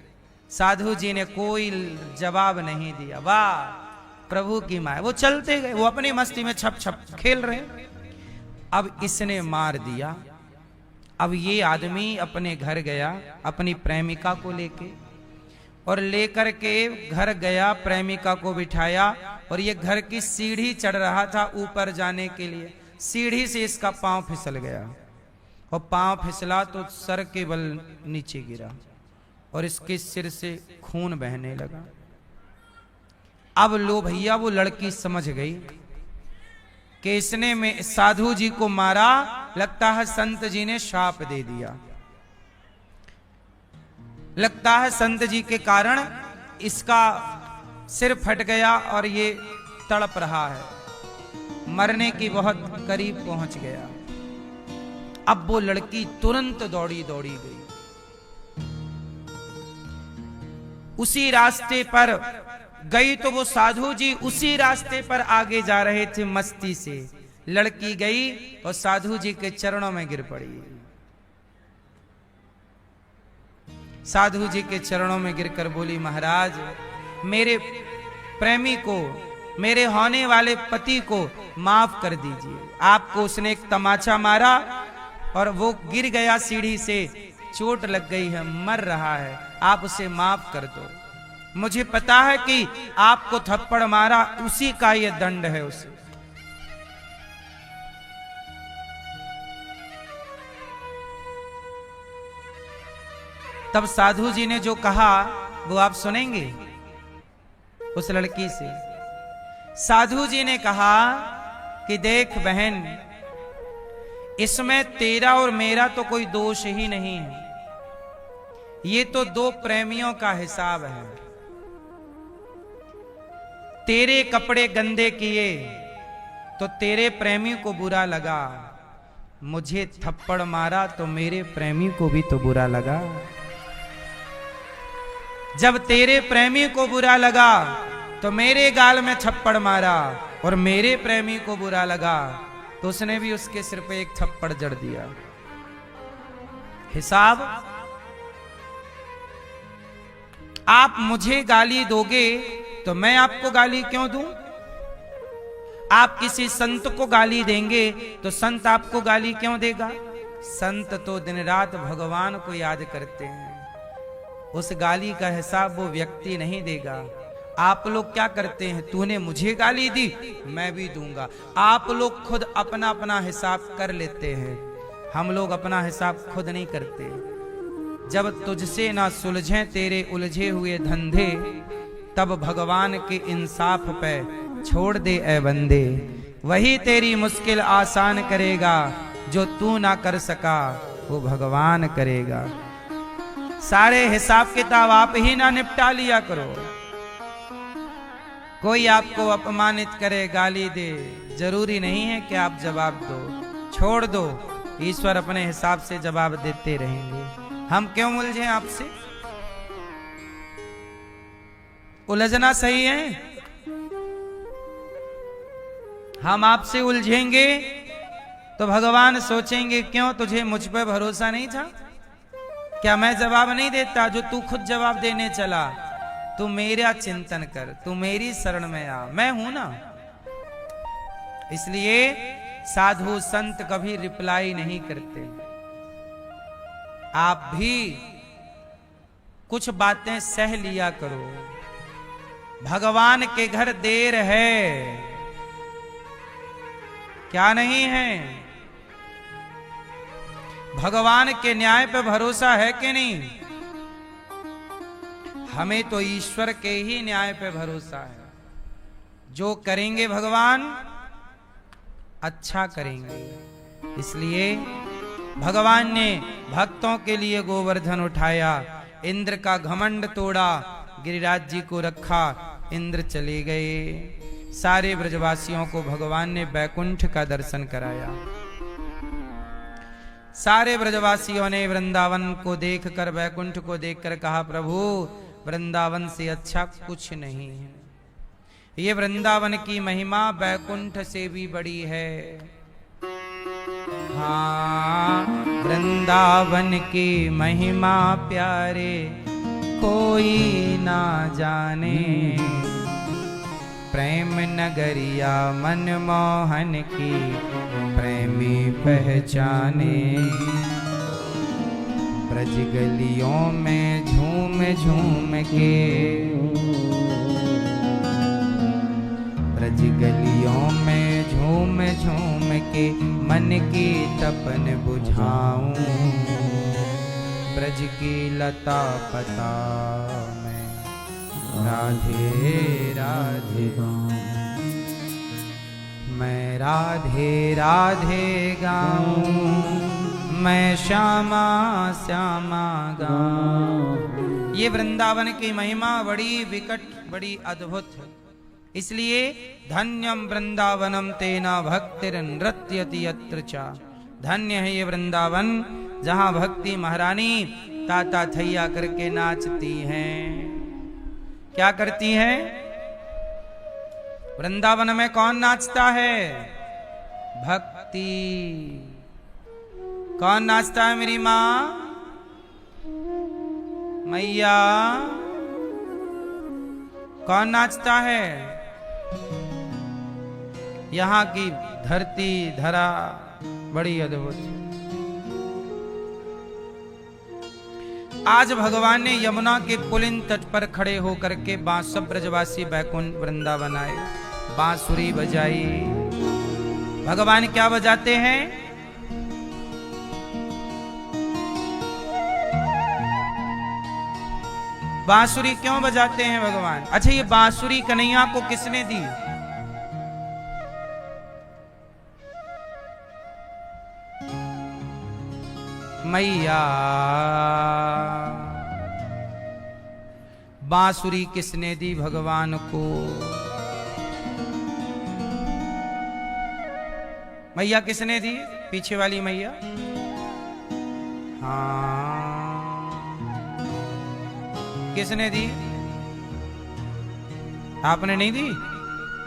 C: साधु जी ने कोई जवाब नहीं दिया। वाह प्रभु की माया। वो चलते गए, वो अपनी मस्ती में छप छप खेल रहे। अब इसने मार दिया। अब ये आदमी अपने घर गया अपनी प्रेमिका को लेके, और लेकर के घर गया, प्रेमिका को बिठाया, और ये घर की सीढ़ी चढ़ रहा था ऊपर जाने के लिए। सीढ़ी से इसका पांव फिसल गया, और पांव फिसला तो सर के बल नीचे गिरा और इसके सिर से खून बहने लगा। अब लो भैया, वो लड़की समझ गई कि इसने में साधु जी को मारा, लगता है संत जी ने शाप दे दिया, लगता है संत जी के कारण इसका सिर फट गया और ये तड़प रहा है, मरने की बहुत करीब पहुंच गया। अब वो लड़की तुरंत दौड़ी गई। उसी रास्ते पर गई तो वो साधु जी उसी रास्ते पर आगे जा रहे थे मस्ती से। लड़की गई और साधु जी के चरणों में गिर पड़ी। साधु जी के चरणों में गिरकर बोली, महाराज मेरे प्रेमी को, मेरे होने वाले पति को माफ कर दीजिए। आपको उसने एक तमाचा मारा और वो गिर गया सीढ़ी से, चोट लग गई है, मर रहा है, आप उसे माफ कर दो। मुझे पता है कि आपको थप्पड़ मारा उसी का ये दंड है उसे। तब साधु जी ने जो कहा वो आप सुनेंगे उस लड़की से। साधु जी ने कहा कि देख बहन, इसमें तेरा और मेरा तो कोई दोष ही नहीं है, ये तो दो प्रेमियों का हिसाब है। तेरे कपड़े गंदे किए तो तेरे प्रेमी को बुरा लगा, मुझे थप्पड़ मारा तो मेरे प्रेमी को भी तो बुरा लगा। जब तेरे प्रेमी को बुरा लगा तो मेरे गाल में थप्पड़ मारा, और मेरे प्रेमी को बुरा लगा तो उसने भी उसके सिर पे एक थप्पड़ जड़ दिया। हिसाब। आप मुझे गाली दोगे तो मैं आपको गाली क्यों दूं? आप किसी संत को गाली देंगे तो संत आपको गाली क्यों देगा? संत तो दिन रात भगवान को याद करते हैं, उस गाली का हिसाब वो व्यक्ति नहीं देगा। आप लोग क्या करते हैं, तूने मुझे गाली दी मैं भी दूंगा। आप लोग खुद अपना अपना हिसाब कर लेते हैं, हम लोग अपना हिसाब खुद नहीं करते। जब तुझसे ना सुलझे तेरे उलझे हुए धंधे, तब भगवान के इंसाफ पे छोड़ दे ए बंदे। वही तेरी मुश्किल आसान करेगा, जो तू ना कर सका वो भगवान करेगा। सारे हिसाब किताब आप ही ना निपटा लिया करो। कोई आपको अपमानित करे, गाली दे, जरूरी नहीं है कि आप जवाब दो, छोड़ दो, ईश्वर अपने हिसाब से जवाब देते रहेंगे। हम क्यों उलझे आपसे? उलझना सही है? हम आपसे उलझेंगे तो भगवान सोचेंगे क्यों तुझे मुझ पर भरोसा नहीं था? क्या मैं जवाब नहीं देता जो तू खुद जवाब देने चला? तू मेरा चिंतन कर, तू मेरी शरण में आ, मैं हूं ना। इसलिए साधु संत कभी रिप्लाई नहीं करते। आप भी कुछ बातें सह लिया करो। भगवान के घर देर है, क्या नहीं है? भगवान के न्याय पे भरोसा है कि नहीं? हमें तो ईश्वर के ही न्याय पे भरोसा है। जो करेंगे भगवान अच्छा करेंगे। इसलिए भगवान ने भक्तों के लिए गोवर्धन उठाया, इंद्र का घमंड तोड़ा, गिरिराज जी को रखा, इंद्र चले गए। सारे ब्रजवासियों को भगवान ने बैकुंठ का दर्शन कराया। सारे ब्रजवासियों ने वृंदावन को देखकर, बैकुंठ को देखकर कहा, प्रभु वृंदावन से अच्छा कुछ नहीं है। ये वृंदावन की महिमा बैकुंठ से भी बड़ी है। हाँ, वृंदावन की महिमा प्यारे कोई ना जाने, प्रेम नगरिया मनमोहन की प्रेमी पहचाने। ब्रज गलियों में झूम झूम के, ब्रज गलियों में झूम झूम के मन की तपन बुझाऊं। ब्रज की लता पता में राधे राधे गाऊं, मैं राधे राधे गाऊं, मैं श्यामा श्यामा गाऊं। ये वृंदावन की महिमा बड़ी विकट, बड़ी अद्भुत है। इसलिए धन्यम वृंदावनम तेना भक्तिर नृत्यति यत्र चा। धन्य है ये वृंदावन जहां भक्ति महारानी ताता थैया करके नाचती हैं। क्या करती हैं? वृंदावन में कौन नाचता है? भक्ति। कौन नाचता है मेरी माँ? मैया। कौन नाचता है? यहाँ की धरती धरा बड़ी अद्भुत है। आज भगवान ने यमुना के पुलिन तट पर खड़े होकर के सब ब्रजवासी बैकुंठ वृंदावन आए, बांसुरी बजाई। भगवान क्या बजाते हैं? बांसुरी क्यों बजाते हैं भगवान? अच्छा, ये बांसुरी कन्हैया को किसने दी? मैया। बांसुरी किसने दी भगवान को? मैया किसने दी? पीछे वाली मैया। हाँ, किसने दी? आपने नहीं दी?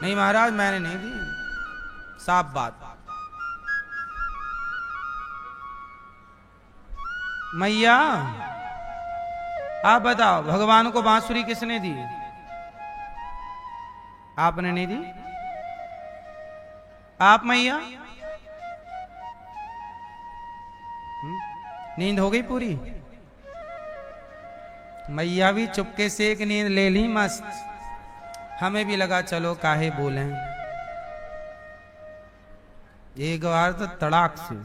C: नहीं महाराज, मैंने नहीं दी। साफ बात। मैया, आप बताओ, भगवान को बांसुरी किसने दी? आपने नहीं दी? आप मैया? नींद हो गई पूरी? मैया भी चुपके से एक नींद ले ली मस्त। हमें भी लगा चलो काहे बोलें, एक बार तो तड़ाक से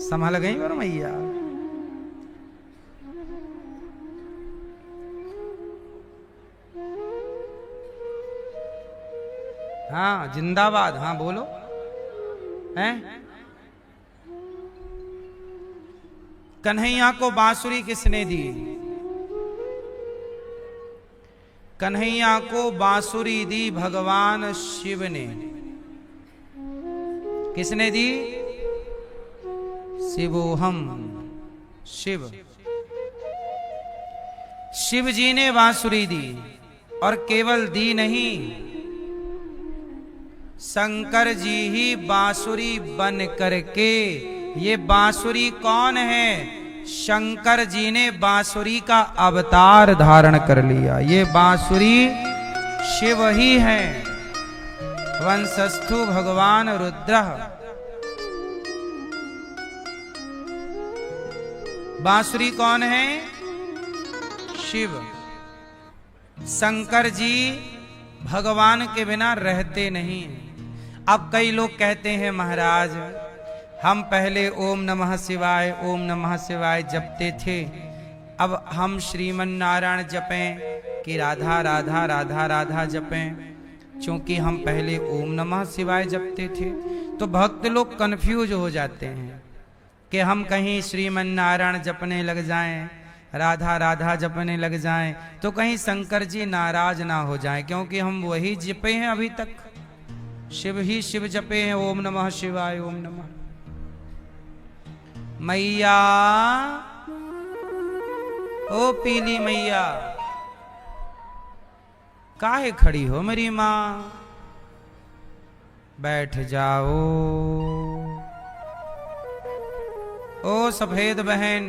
C: संभल गई और मैया। हाँ जिंदाबाद। हाँ बोलो। हैं? कन्हैया को बांसुरी किसने दी? कन्हैया को बांसुरी दी भगवान शिव ने। किसने दी? शिवोहम, शिव। शिव जी ने बांसुरी दी, और केवल दी नहीं, शंकर जी ही बांसुरी बन करके। ये बांसुरी कौन है? शंकर जी ने बांसुरी का अवतार धारण कर लिया। ये बांसुरी शिव ही है। वंशस्थु भगवान रुद्र। बांसुरी कौन है? शिव। शंकर जी भगवान के बिना रहते नहीं। अब कई लोग कहते हैं महाराज, हम पहले ओम नमः शिवाय ओम नमः शिवाय जपते थे, अब हम श्रीमन नारायण जपें कि राधा राधा राधा राधा जपें? क्योंकि हम पहले ओम नमः शिवाय जपते थे। तो भक्त लोग कंफ्यूज हो जाते हैं कि हम कहीं श्रीमन नारायण जपने लग जाएं, राधा राधा जपने लग जाएं, तो कहीं शंकर जी नाराज ना हो जाएं, क्योंकि हम वही जपे हैं अभी तक, शिव ही शिव जपे हैं। ओम नमः शिवाय, ओम नमः। मैया, ओ पीली मैया, काहे खड़ी हो मेरी मां? बैठ जाओ। ओ सफेद बहन,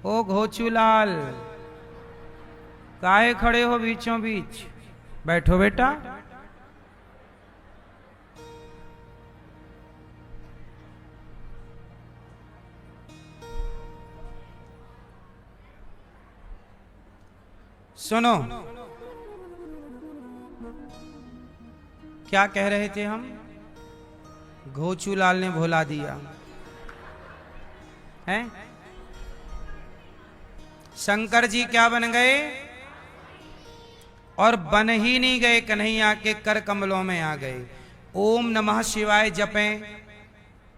C: ओ घोचूलाल, काहे खड़े हो बीचों बीच? बैठो बेटा। सुनो, क्या कह रहे थे हम? घोचूलाल ने भुला दिया है। शंकर जी क्या बन गए? और बन ही नहीं गए, कन्हैया के कर कमलों में आ गए। ओम नमः शिवाय जपें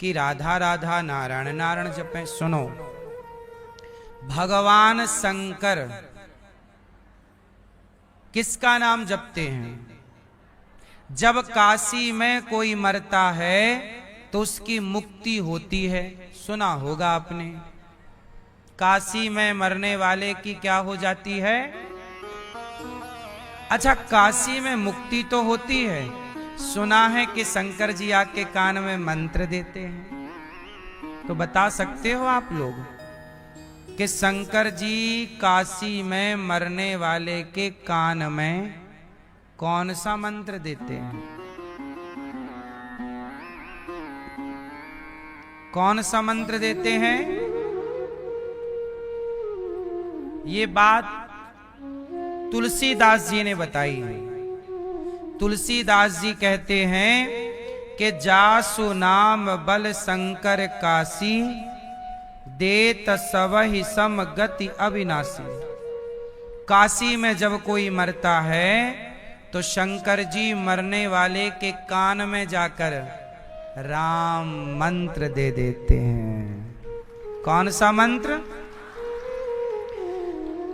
C: कि राधा राधा नारायण नारायण जपें? सुनो, भगवान शंकर किसका नाम जपते हैं? जब काशी में कोई मरता है तो उसकी मुक्ति होती है, सुना होगा आपने। काशी में मरने वाले की क्या हो जाती है? अच्छा, काशी में मुक्ति तो होती है। सुना है कि शंकर जी आके कान में मंत्र देते हैं, तो बता सकते हो आप लोग कि शंकर जी काशी में मरने वाले के कान में कौन सा मंत्र देते हैं? कौन सा मंत्र देते हैं? ये बात तुलसीदास जी ने बताई है। तुलसीदास जी कहते हैं कि जासु नाम बल शंकर काशी, देत सबहि सम गति अविनाशी। काशी में जब कोई मरता है तो शंकर जी मरने वाले के कान में जाकर राम मंत्र दे देते हैं। कौन सा मंत्र?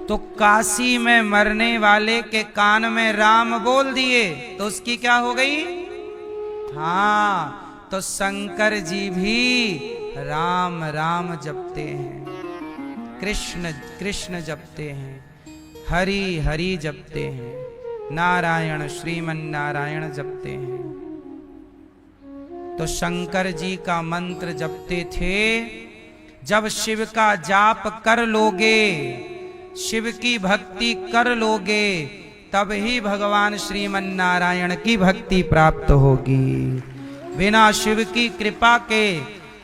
C: तो काशी में मरने वाले के कान में राम बोल दिए तो उसकी क्या हो गई? हाँ, तो शंकर जी भी राम राम जपते हैं, कृष्ण कृष्ण जपते हैं, हरि हरि जपते हैं, नारायण श्रीमन नारायण जपते हैं। तो शंकर जी का मंत्र जपते थे। जब शिव का जाप कर लोगे, शिव की भक्ति कर लोगे, तब ही भगवान श्रीमन नारायण की भक्ति प्राप्त होगी। बिना शिव की कृपा के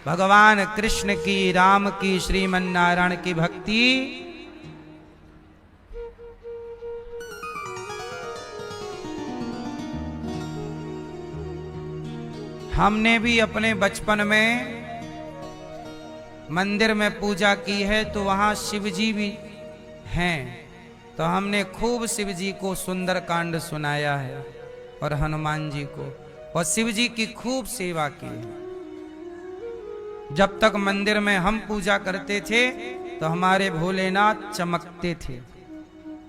C: भगवान कृष्ण की, राम की, श्रीमन नारायण की भक्ति हमने भी अपने बचपन में मंदिर में पूजा की है, तो वहां शिव जी भी हैं, तो हमने खूब शिव जी को सुंदर कांड सुनाया है और हनुमान जी को, और शिव जी की खूब सेवा की है। जब तक मंदिर में हम पूजा करते थे तो हमारे भोलेनाथ चमकते थे,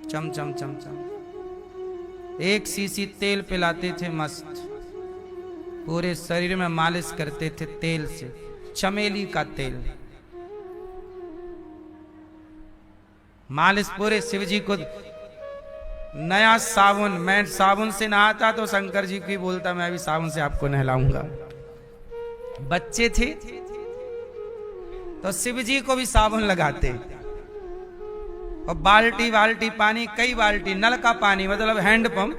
C: चम चम चम चम। एक सीसी तेल पिलाते थे मस्त, पूरे शरीर में मालिश करते थे तेल से, चमेली का तेल मालिश पूरे शिव जी को। नया साबुन, मैं साबुन से नहाता तो शंकर जी की बोलता मैं भी साबुन से आपको नहलाऊंगा। बच्चे थे तो शिव जी को भी साबुन लगाते, और बाल्टी बाल्टी पानी, कई बाल्टी, नल का पानी मतलब हैंडपंप,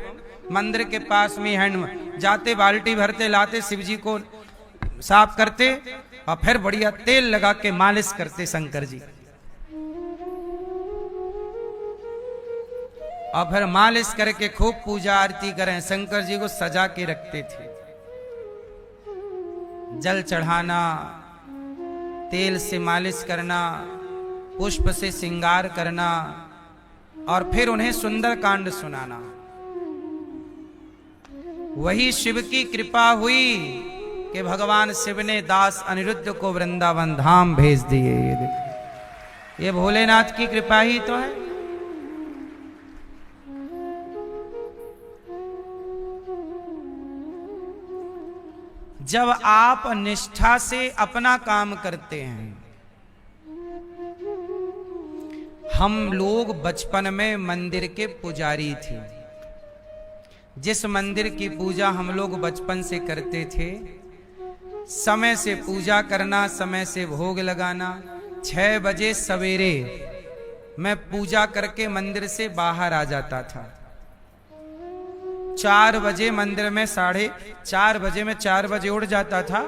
C: मंदिर के पास में हैंड जाते, बाल्टी भरते लाते, शिव जी को साफ करते और फिर बढ़िया तेल लगा के मालिश करते शंकर जी, और फिर मालिश करके खूब पूजा आरती करें। शंकर जी को सजा के रखते थे, जल चढ़ाना, तेल से मालिश करना, पुष्प से श्रृंगार करना, और फिर उन्हें सुंदर कांड सुनाना। वही शिव की कृपा हुई कि भगवान शिव ने दास अनिरुद्ध को वृंदावन धाम भेज दिए। ये भोलेनाथ की कृपा ही तो है। जब आप निष्ठा से अपना काम करते हैं, हम लोग बचपन में मंदिर के पुजारी थे। जिस मंदिर की पूजा हम लोग बचपन से करते थे, समय से पूजा करना, समय से भोग लगाना। 6 बजे सवेरे मैं पूजा करके मंदिर से बाहर आ जाता था। 4 बजे मंदिर में 4:30 बजे में 4 बजे उठ जाता था।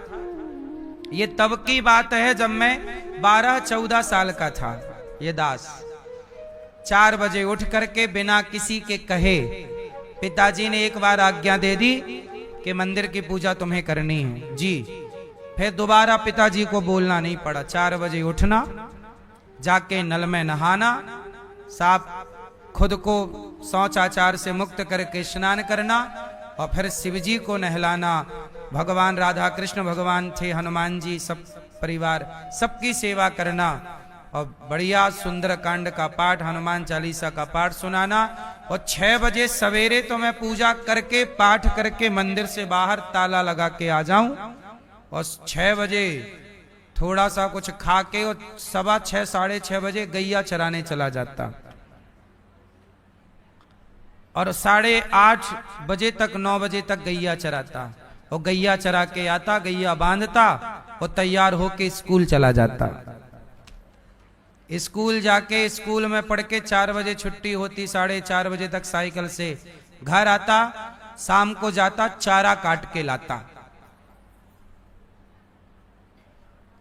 C: ये तब की बात है जब मैं 12-14 साल का था। ये दास 4 बजे उठ करके बिना किसी के कहे, पिताजी ने एक बार आज्ञा दे दी कि मंदिर की पूजा तुम्हें करनी है जी। फिर दोबारा पिताजी को बोलना नहीं पड़ा। 4 बजे उठना, जाके नल में नहाना, साफ खुद को शौच आचार से मुक्त करके स्नान करना और फिर शिवजी को नहलाना। भगवान राधा कृष्ण भगवान थे, हनुमान जी, सब परिवार, सबकी सेवा करना और बढ़िया सुंदर कांड का पाठ, हनुमान चालीसा का पाठ सुनाना। और 6 बजे सवेरे तो मैं पूजा करके पाठ करके मंदिर से बाहर ताला लगा के आ जाऊं और 6 बजे थोड़ा सा कुछ खा के और 6:15 6:30 बजे गैया चराने चला जाता और 8:30 बजे तक 9 बजे तक गैया चराता और गैया चरा के आता, गैया बांधता और तैयार होके स्कूल चला जाता। स्कूल जाके स्कूल में पढ़ के 4 बजे छुट्टी होती, 4:30 बजे तक साइकिल से घर आता। शाम को जाता, चारा काट के लाता,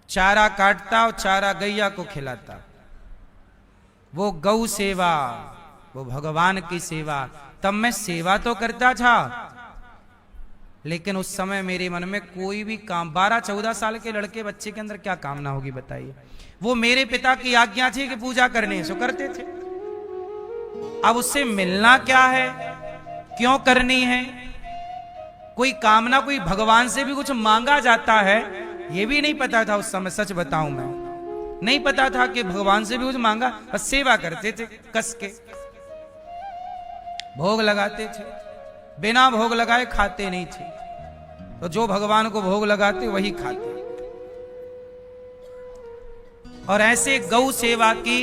C: चारा काटता और चारा गैया को खिलाता। वो गौ सेवा, वो भगवान की सेवा। तब मैं सेवा तो करता था, लेकिन उस समय मेरे मन में कोई भी काम, 12-14 साल के लड़के बच्चे के अंदर क्या कामना होगी बताइए। वो मेरे पिता की आज्ञा थी कि पूजा करनी है, सो करते थे। अब उससे मिलना क्या है, क्यों करनी है, कोई कामना, कोई भगवान से भी कुछ मांगा जाता है, ये भी नहीं पता था उस समय। सच बताऊं मैं, नहीं पता था कि भगवान से भी कुछ मांगा। बस सेवा करते थे कस के, भोग लगाते थे, बिना भोग लगाए खाते नहीं थे। तो जो भगवान को भोग लगाते वही खाते। और ऐसे गौ सेवा की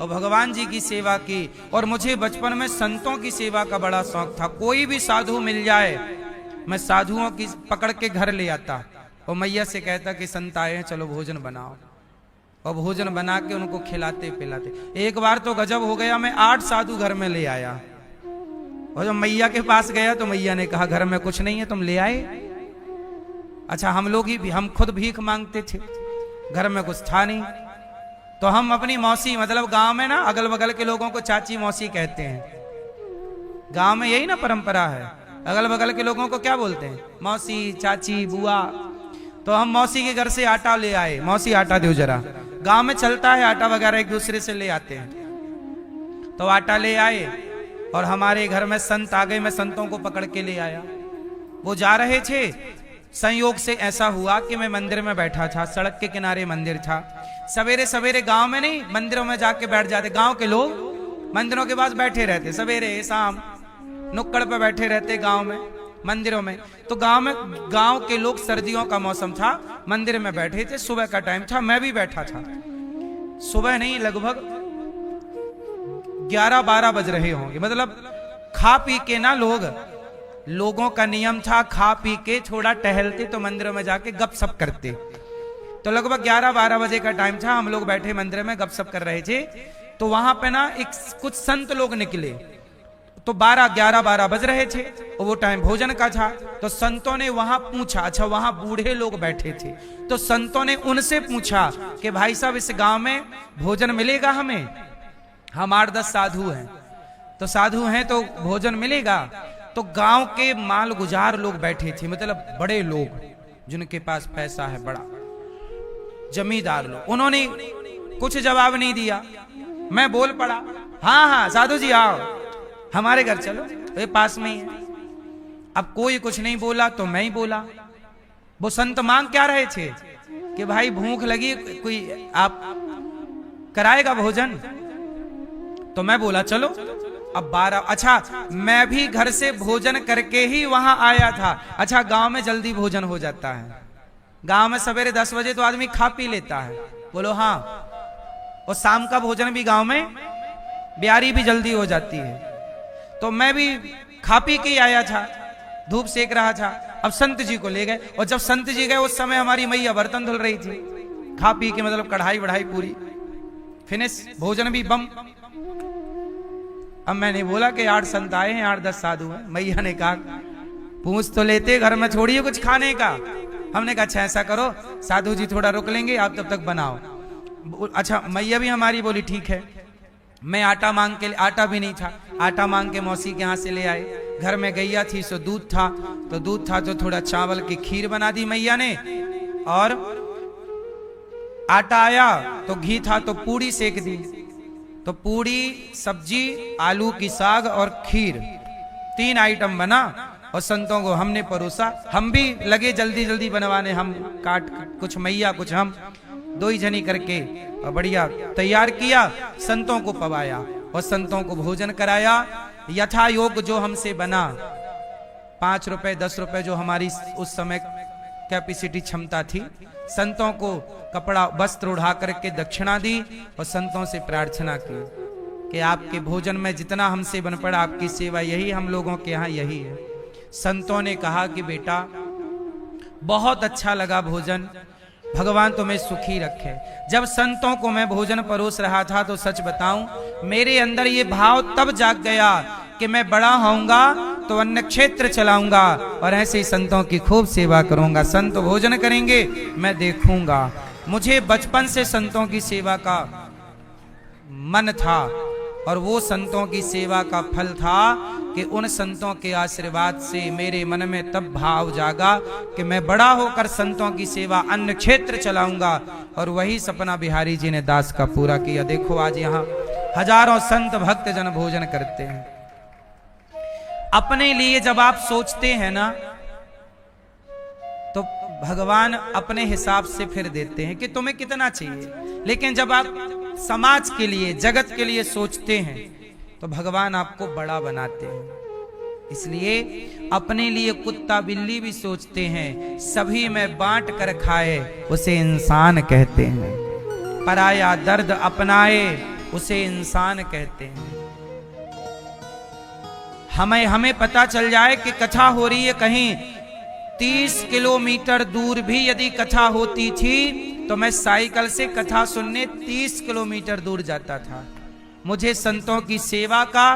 C: और भगवान जी की सेवा की। और मुझे बचपन में संतों की सेवा का बड़ा शौक था। कोई भी साधु मिल जाए, मैं साधुओं की पकड़ के घर ले आता और मैया से कहता कि संत आए हैं, चलो भोजन बनाओ। और भोजन बना के उनको खिलाते पिलाते। एक बार तो गजब हो गया, मैं 8 साधु घर में ले आया। और जब मैया के पास गया तो मैया ने कहा घर में कुछ नहीं है, तुम ले आए। अच्छा, हम लोग ही हम खुद भीख मांगते थे, घर में कुछ था नहीं। तो हम अपनी मौसी, मतलब गांव में ना अगल बगल के लोगों को चाची मौसी कहते हैं। गांव में यही ना परंपरा है, अगल बगल के लोगों को क्या बोलते हैं, मौसी, चाची, बुआ। तो हम मौसी के घर से आटा ले आए, मौसी आटा दो जरा। गांव में चलता है आटा वगैरह एक दूसरे से ले आते हैं। तो आटा ले आए और हमारे घर में संत आ गए, मैं संतों को पकड़ के ले आया। वो जा रहे थे, संयोग से ऐसा हुआ कि मैं मंदिर में बैठा था, सड़क के किनारे मंदिर था। सवेरे सवेरे गांव में नहीं, मंदिरों में जाके बैठ जाते। गांव के लोग मंदिरों के पास बैठे रहते, सवेरे शाम नुक्कड़ पे बैठे रहते गांव में, मंदिरों में। तो गांव के लोग, सर्दियों का मौसम था, मंदिर में बैठे थे, सुबह का टाइम था, मैं भी बैठा था। सुबह नहीं, लगभग 11-12 बज रहे होंगे। मतलब खा पी के ना लोगों का नियम था, खा पी के थोड़ा टहलते तो मंदिरों में जाके गपशप करते। तो लगभग 11-12 बजे का टाइम था, हम लोग बैठे मंदिर में गपशप कर रहे थे। तो वहां पे ना कुछ संत लोग निकले। तो 11-12 बज रहे थे और वो टाइम भोजन का था। तो संतों ने वहां पूछा, अच्छा वहां बूढ़े लोग बैठे थे, तो संतों ने उनसे पूछा कि भाई साहब इस गांव में भोजन मिलेगा हमें? हम 8-10 साधु हैं, तो साधु हैं तो भोजन मिलेगा। तो गांव के माल गुजार लोग बैठे थे, मतलब बड़े लोग जिनके पास पैसा है, बड़ा जमींदार लोग। उन्होंने कुछ जवाब नहीं दिया। मैं बोल पड़ा, हाँ हाँ साधु जी आओ, हमारे घर चलो, ये पास में ही है। अब कोई कुछ नहीं बोला तो मैं ही बोला। वो संत मांग क्या रहे थे कि भाई भूख लगी, कोई आप कराएगा भोजन? तो मैं बोला चलो। अब 12, अच्छा मैं भी घर से भोजन करके ही वहां आया था। अच्छा गांव में जल्दी भोजन हो जाता है, गांव में सवेरे 10 बजे तो आदमी खा पी लेता है। बोलो हाँ। और शाम का भोजन भी गांव में ब्यारी भी जल्दी हो जाती है। तो मैं भी खा पी के आया था, धूप सेक रहा था। अब संत जी को ले गए, और जब संत जी गए उस समय हमारी मैया बर्तन धुल रही थी। खा पी के मतलब कढ़ाई बढ़ाई पूरी फिनिश, भोजन भी बम। अब मैंने बोला कि 8 संत आए हैं, 8-10 साधु हैं। मैया ने कहा पूछ तो लेते, घर में छोड़िए कुछ खाने का। हमने कहा अच्छा ऐसा करो साधु जी थोड़ा रुक लेंगे, आप तब तक बनाओ। अच्छा मैया भी हमारी बोली ठीक है। मैं आटा मांग के, आटा भी नहीं था, आटा मांग के मौसी के यहाँ से ले आए। घर में गैया थी सो दूध था, तो दूध था तो थोड़ा चावल की खीर बना दी मैया ने। और आटा आया तो घी था तो पूड़ी सेक दी। तो पूड़ी, सब्जी, आलू की साग और खीर, 3 आइटम बना और संतों को हमने परोसा। हम भी लगे जल्दी जल्दी बनवाने, हम काट, कुछ मैया कुछ हम, 2 ही जनी करके और बढ़िया तैयार किया, संतों को पवाया और संतों को भोजन कराया। यथा योग जो हमसे बना, 5 रुपए 10 रुपए जो हमारी उस समय कैपेसिटी क्षमता थी, संतों को कपड़ा वस्त्र उड़ा करके दक्षिणा दी और संतों से प्रार्थना की कि आपके भोजन में जितना हमसे बन पड़ा आपकी सेवा, यही हम लोगों के यहाँ यही है। संतों ने कहा कि बेटा बहुत अच्छा लगा भोजन, भगवान तुम्हें सुखी रखे। जब संतों को मैं भोजन परोस रहा था तो सच बताऊं मेरे अंदर ये भाव तब जाग गया कि मैं बड़ा होऊंगा तो अन्न क्षेत्र चलाऊंगा और ऐसे ही संतों की खूब सेवा करूंगा। संत भोजन करेंगे मैं देखूंगा। मुझे बचपन से संतों की सेवा का मन था और वो संतों की सेवा का फल था कि उन संतों के आशीर्वाद से मेरे मन में तब भाव जागा कि मैं बड़ा होकर संतों की सेवा अन्न क्षेत्र चलाऊंगा। और वही सपना बिहारी जी ने दास का पूरा किया। देखो आज यहाँ हजारों संत भक्त जन भोजन करते हैं। अपने लिए जब आप सोचते हैं ना तो भगवान अपने हिसाब से फिर देते हैं कि तुम्हें कितना चाहिए। लेकिन जब आप समाज के लिए, जगत के लिए सोचते हैं तो भगवान आपको बड़ा बनाते हैं। इसलिए अपने लिए कुत्ता बिल्ली भी सोचते हैं, सभी में बांट कर खाए उसे इंसान कहते हैं। पराया दर्द अपनाए उसे इंसान कहते हैं। हमें पता चल जाए कि कथा हो रही है कहीं 30 किलोमीटर दूर भी यदि कथा होती थी तो मैं साइकिल से कथा सुनने 30 किलोमीटर दूर जाता था। मुझे संतों की सेवा का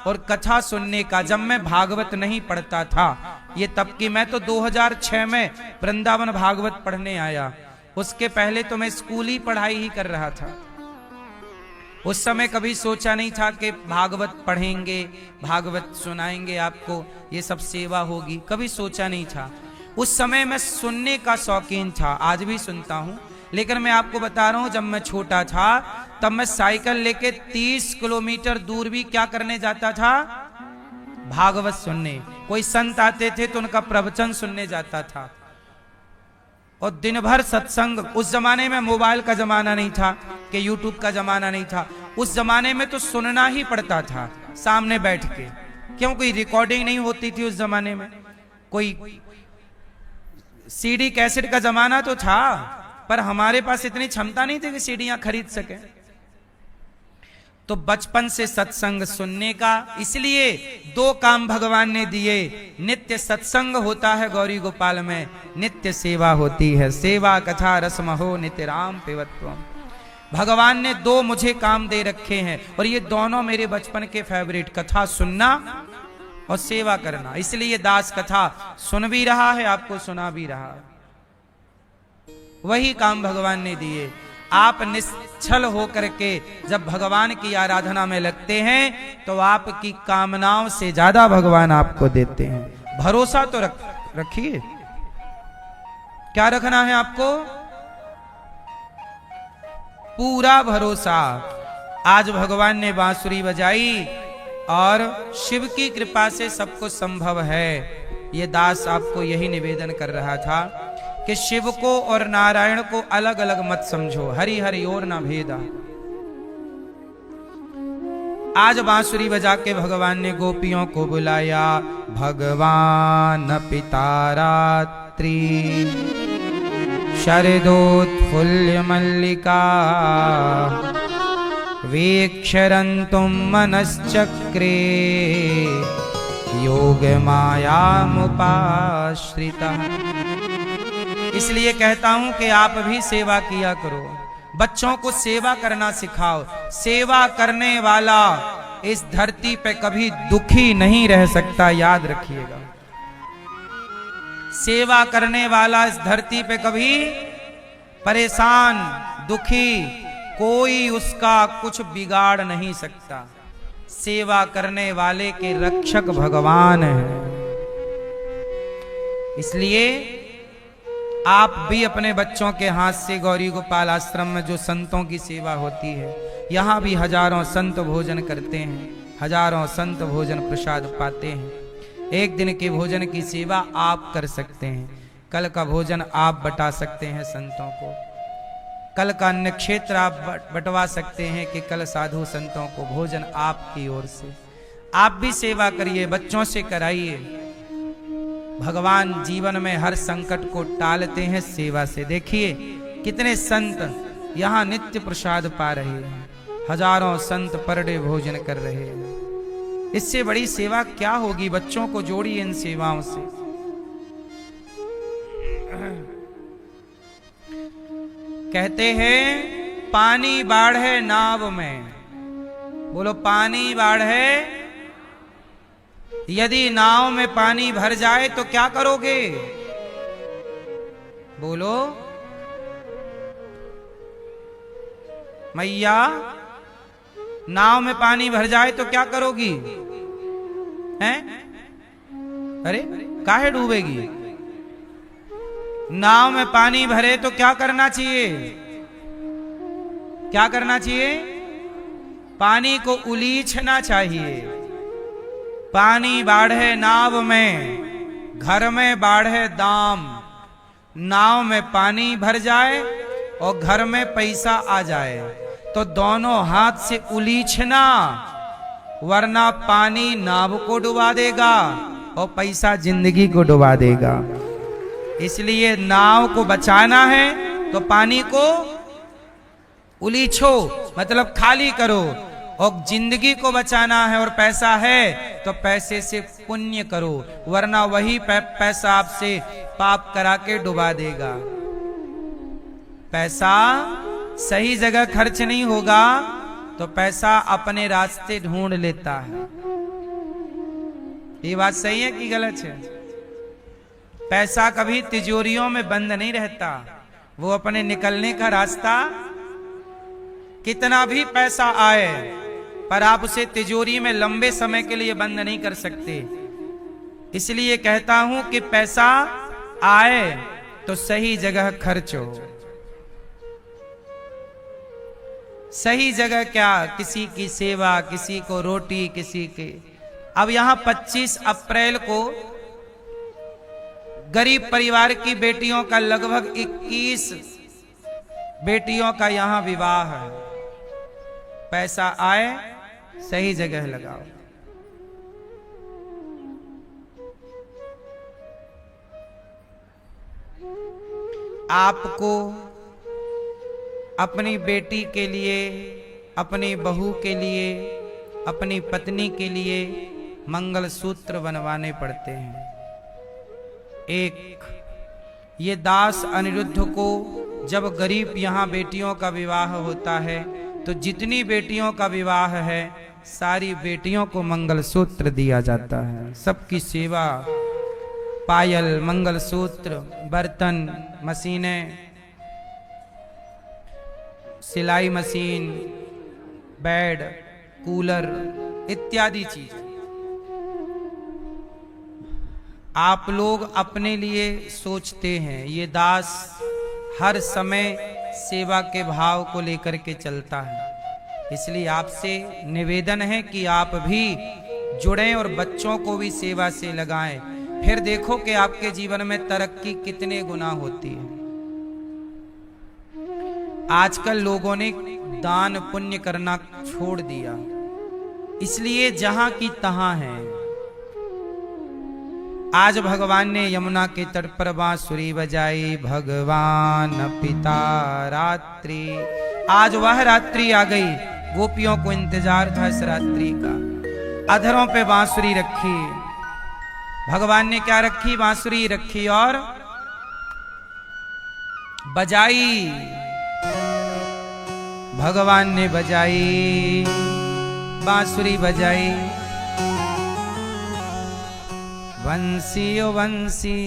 C: और कथा सुनने का, जब मैं भागवत नहीं पढ़ता था, ये तब की, मैं तो 2006 में वृंदावन भागवत पढ़ने आया। उसके पहले तो मैं स्कूली पढ़ाई ही कर रहा था। उस समय कभी सोचा नहीं था कि भागवत पढ़ेंगे, भागवत सुनाएंगे आपको, ये सब सेवा होगी, कभी सोचा नहीं था। उस समय मैं सुनने का शौकीन था, आज भी सुनता हूं। लेकिन मैं आपको बता रहा हूं, जब मैं छोटा था तब मैं साइकिल लेके 30 किलोमीटर दूर भी क्या करने जाता था? भागवत सुनने। कोई संत आते थे तो उनका प्रवचन सुनने जाता था। और दिन भर सत्संग। उस जमाने में मोबाइल का जमाना नहीं था कि यूट्यूब का जमाना नहीं था। उस जमाने में तो सुनना ही पड़ता था सामने बैठ के, क्यों कोई रिकॉर्डिंग नहीं होती थी उस जमाने में। कोई सीडी कैसेट का जमाना तो था, पर हमारे पास इतनी क्षमता नहीं थी कि सीडियां खरीद सके। तो बचपन से सत्संग सुनने का, इसलिए 2 काम भगवान ने दिए। नित्य सत्संग होता है गौरी गोपाल में, नित्य सेवा होती है। सेवा कथा रसम हो नित्य राम पेवत्वम। भगवान ने 2 मुझे काम दे रखे हैं और ये दोनों मेरे बचपन के फेवरेट, कथा सुनना और सेवा करना। इसलिए दास कथा सुन भी रहा है, आपको सुना भी रहा है। वही काम भगवान ने दिए। आप निश्चल होकर के जब भगवान की आराधना में लगते हैं तो आपकी कामनाओं से ज्यादा भगवान आपको देते हैं। भरोसा तो रखिए। क्या रखना है आपको? पूरा भरोसा। आज भगवान ने बांसुरी बजाई और शिव की कृपा से सब कुछ संभव है। ये दास आपको यही निवेदन कर रहा था कि शिव को और नारायण को अलग अलग मत समझो, हरि हरि और ना भेदा। आज बांसुरी बजा के भगवान ने गोपियों को बुलाया। भगवान पिता रात्रि शरदोत्फुल्ल मल्लिका वीक्षरन्तुं मनश्चक्रे योग मायामुपाश्रिता। इसलिए कहता हूं कि आप भी सेवा किया करो, बच्चों को सेवा करना सिखाओ। सेवा करने वाला इस धरती पे कभी दुखी नहीं रह सकता, याद रखिएगा। सेवा करने वाला इस धरती पे कभी परेशान, दुखी, कोई उसका कुछ बिगाड़ नहीं सकता। सेवा करने वाले के रक्षक भगवान हैं। इसलिए आप भी अपने बच्चों के हाथ से गौरी गोपाल आश्रम में जो संतों की सेवा होती है, यहाँ भी हजारों संत भोजन करते हैं, हजारों संत भोजन प्रसाद पाते हैं। एक दिन के भोजन की सेवा आप कर सकते हैं, कल का भोजन आप बटा सकते हैं संतों को, कल का अन्य क्षेत्र आप बंटवा सकते हैं कि कल साधु संतों को भोजन आपकी ओर से। आप भी सेवा करिए, बच्चों से कराइए। भगवान जीवन में हर संकट को टालते हैं सेवा से। देखिए कितने संत यहाँ नित्य प्रसाद पा रहे हैं, हजारों संत पर डे भोजन कर रहे हैं। इससे बड़ी सेवा क्या होगी? बच्चों को जोड़िए इन सेवाओं से। कहते हैं पानी बाढ़े नाव में, बोलो पानी बाढ़े। यदि नाव में पानी भर जाए तो क्या करोगे? बोलो मैया, नाव में पानी भर जाए तो क्या करोगी? हैं? अरे काहे डूबेगी? नाव में पानी भरे तो क्या करना चाहिए? क्या करना चाहिए? पानी को उलीछना चाहिए। पानी बाढ़े नाव में, घर में बाढ़े दाम। नाव में पानी भर जाए और घर में पैसा आ जाए तो दोनों हाथ से उलीछना, वरना पानी नाव को डुबा देगा और पैसा जिंदगी को डुबा देगा। इसलिए नाव को बचाना है तो पानी को उलीछो, मतलब खाली करो। और जिंदगी को बचाना है और पैसा है तो पैसे से पुण्य करो, वरना वही पैसा आपसे पाप करा के डुबा देगा। पैसा सही जगह खर्च नहीं होगा तो पैसा अपने रास्ते ढूंढ लेता है। ये बात सही है कि गलत है? पैसा कभी तिजोरियों में बंद नहीं रहता, वो अपने निकलने का रास्ता, कितना भी पैसा आए पर आप उसे तिजोरी में लंबे समय के लिए बंद नहीं कर सकते। इसलिए कहता हूं कि पैसा आए तो सही जगह खर्च हो। सही जगह क्या? किसी की सेवा, किसी को रोटी, किसी के। अब यहां 25 अप्रैल को गरीब परिवार की बेटियों का लगभग 21 बेटियों का यहां विवाह है। पैसा आए सही जगह लगाओ। आपको अपनी बेटी के लिए, अपनी बहू के लिए, अपनी पत्नी के लिए मंगलसूत्र बनवाने पड़ते हैं। एक ये दास अनिरुद्ध को जब गरीब यहाँ बेटियों का विवाह होता है तो जितनी बेटियों का विवाह है सारी बेटियों को मंगलसूत्र दिया जाता है। सबकी सेवा, पायल, मंगलसूत्र, बर्तन, मशीनें, सिलाई मशीन, बेड, कूलर इत्यादि चीज आप लोग अपने लिए सोचते हैं। ये दास हर समय सेवा के भाव को लेकर के चलता है। इसलिए आपसे निवेदन है कि आप भी जुड़ें और बच्चों को भी सेवा से लगाएं। फिर देखो कि आपके जीवन में तरक्की कितने गुना होती है। आजकल लोगों ने दान पुण्य करना छोड़ दिया, इसलिए जहां की तहां है। आज भगवान ने यमुना के तट पर बांसुरी बजाई, भगवान पिता रात्रि। आज वह रात्रि आ गई, गोपियों को इंतजार था इस रात्रि का। अधरों पे बांसुरी रखी, भगवान ने क्या रखी? बांसुरी रखी और बजाई। भगवान ने बजाई, बांसुरी बजाई। बंसी ओ बंसी,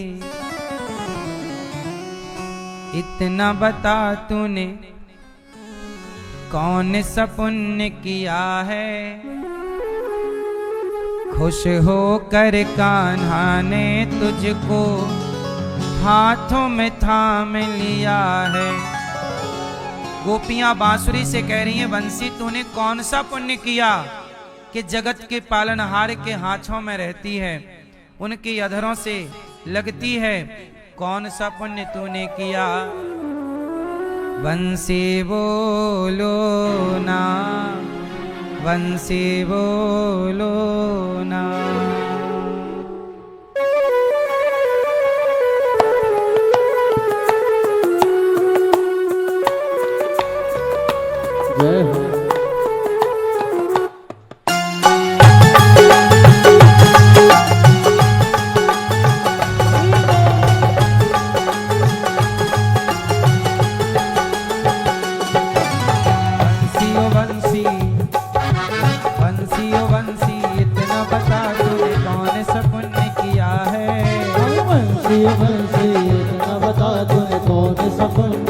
C: इतना बता तूने कौन सा पुण्य किया है, खुश होकर कान्हा ने तुझको हाथों में थाम लिया है। गोपियां बांसुरी से कह रही हैं, बंसी तूने कौन सा पुण्य किया कि जगत के पालनहार के हाथों में रहती है, उनकी अधरों से लगती है। कौन सा पुण्य तूने किया? बंसी बोलो ना, बंसी बोलो ना।
B: जय हो।
A: बंसी इतना बता तूने कौन सा पुण्य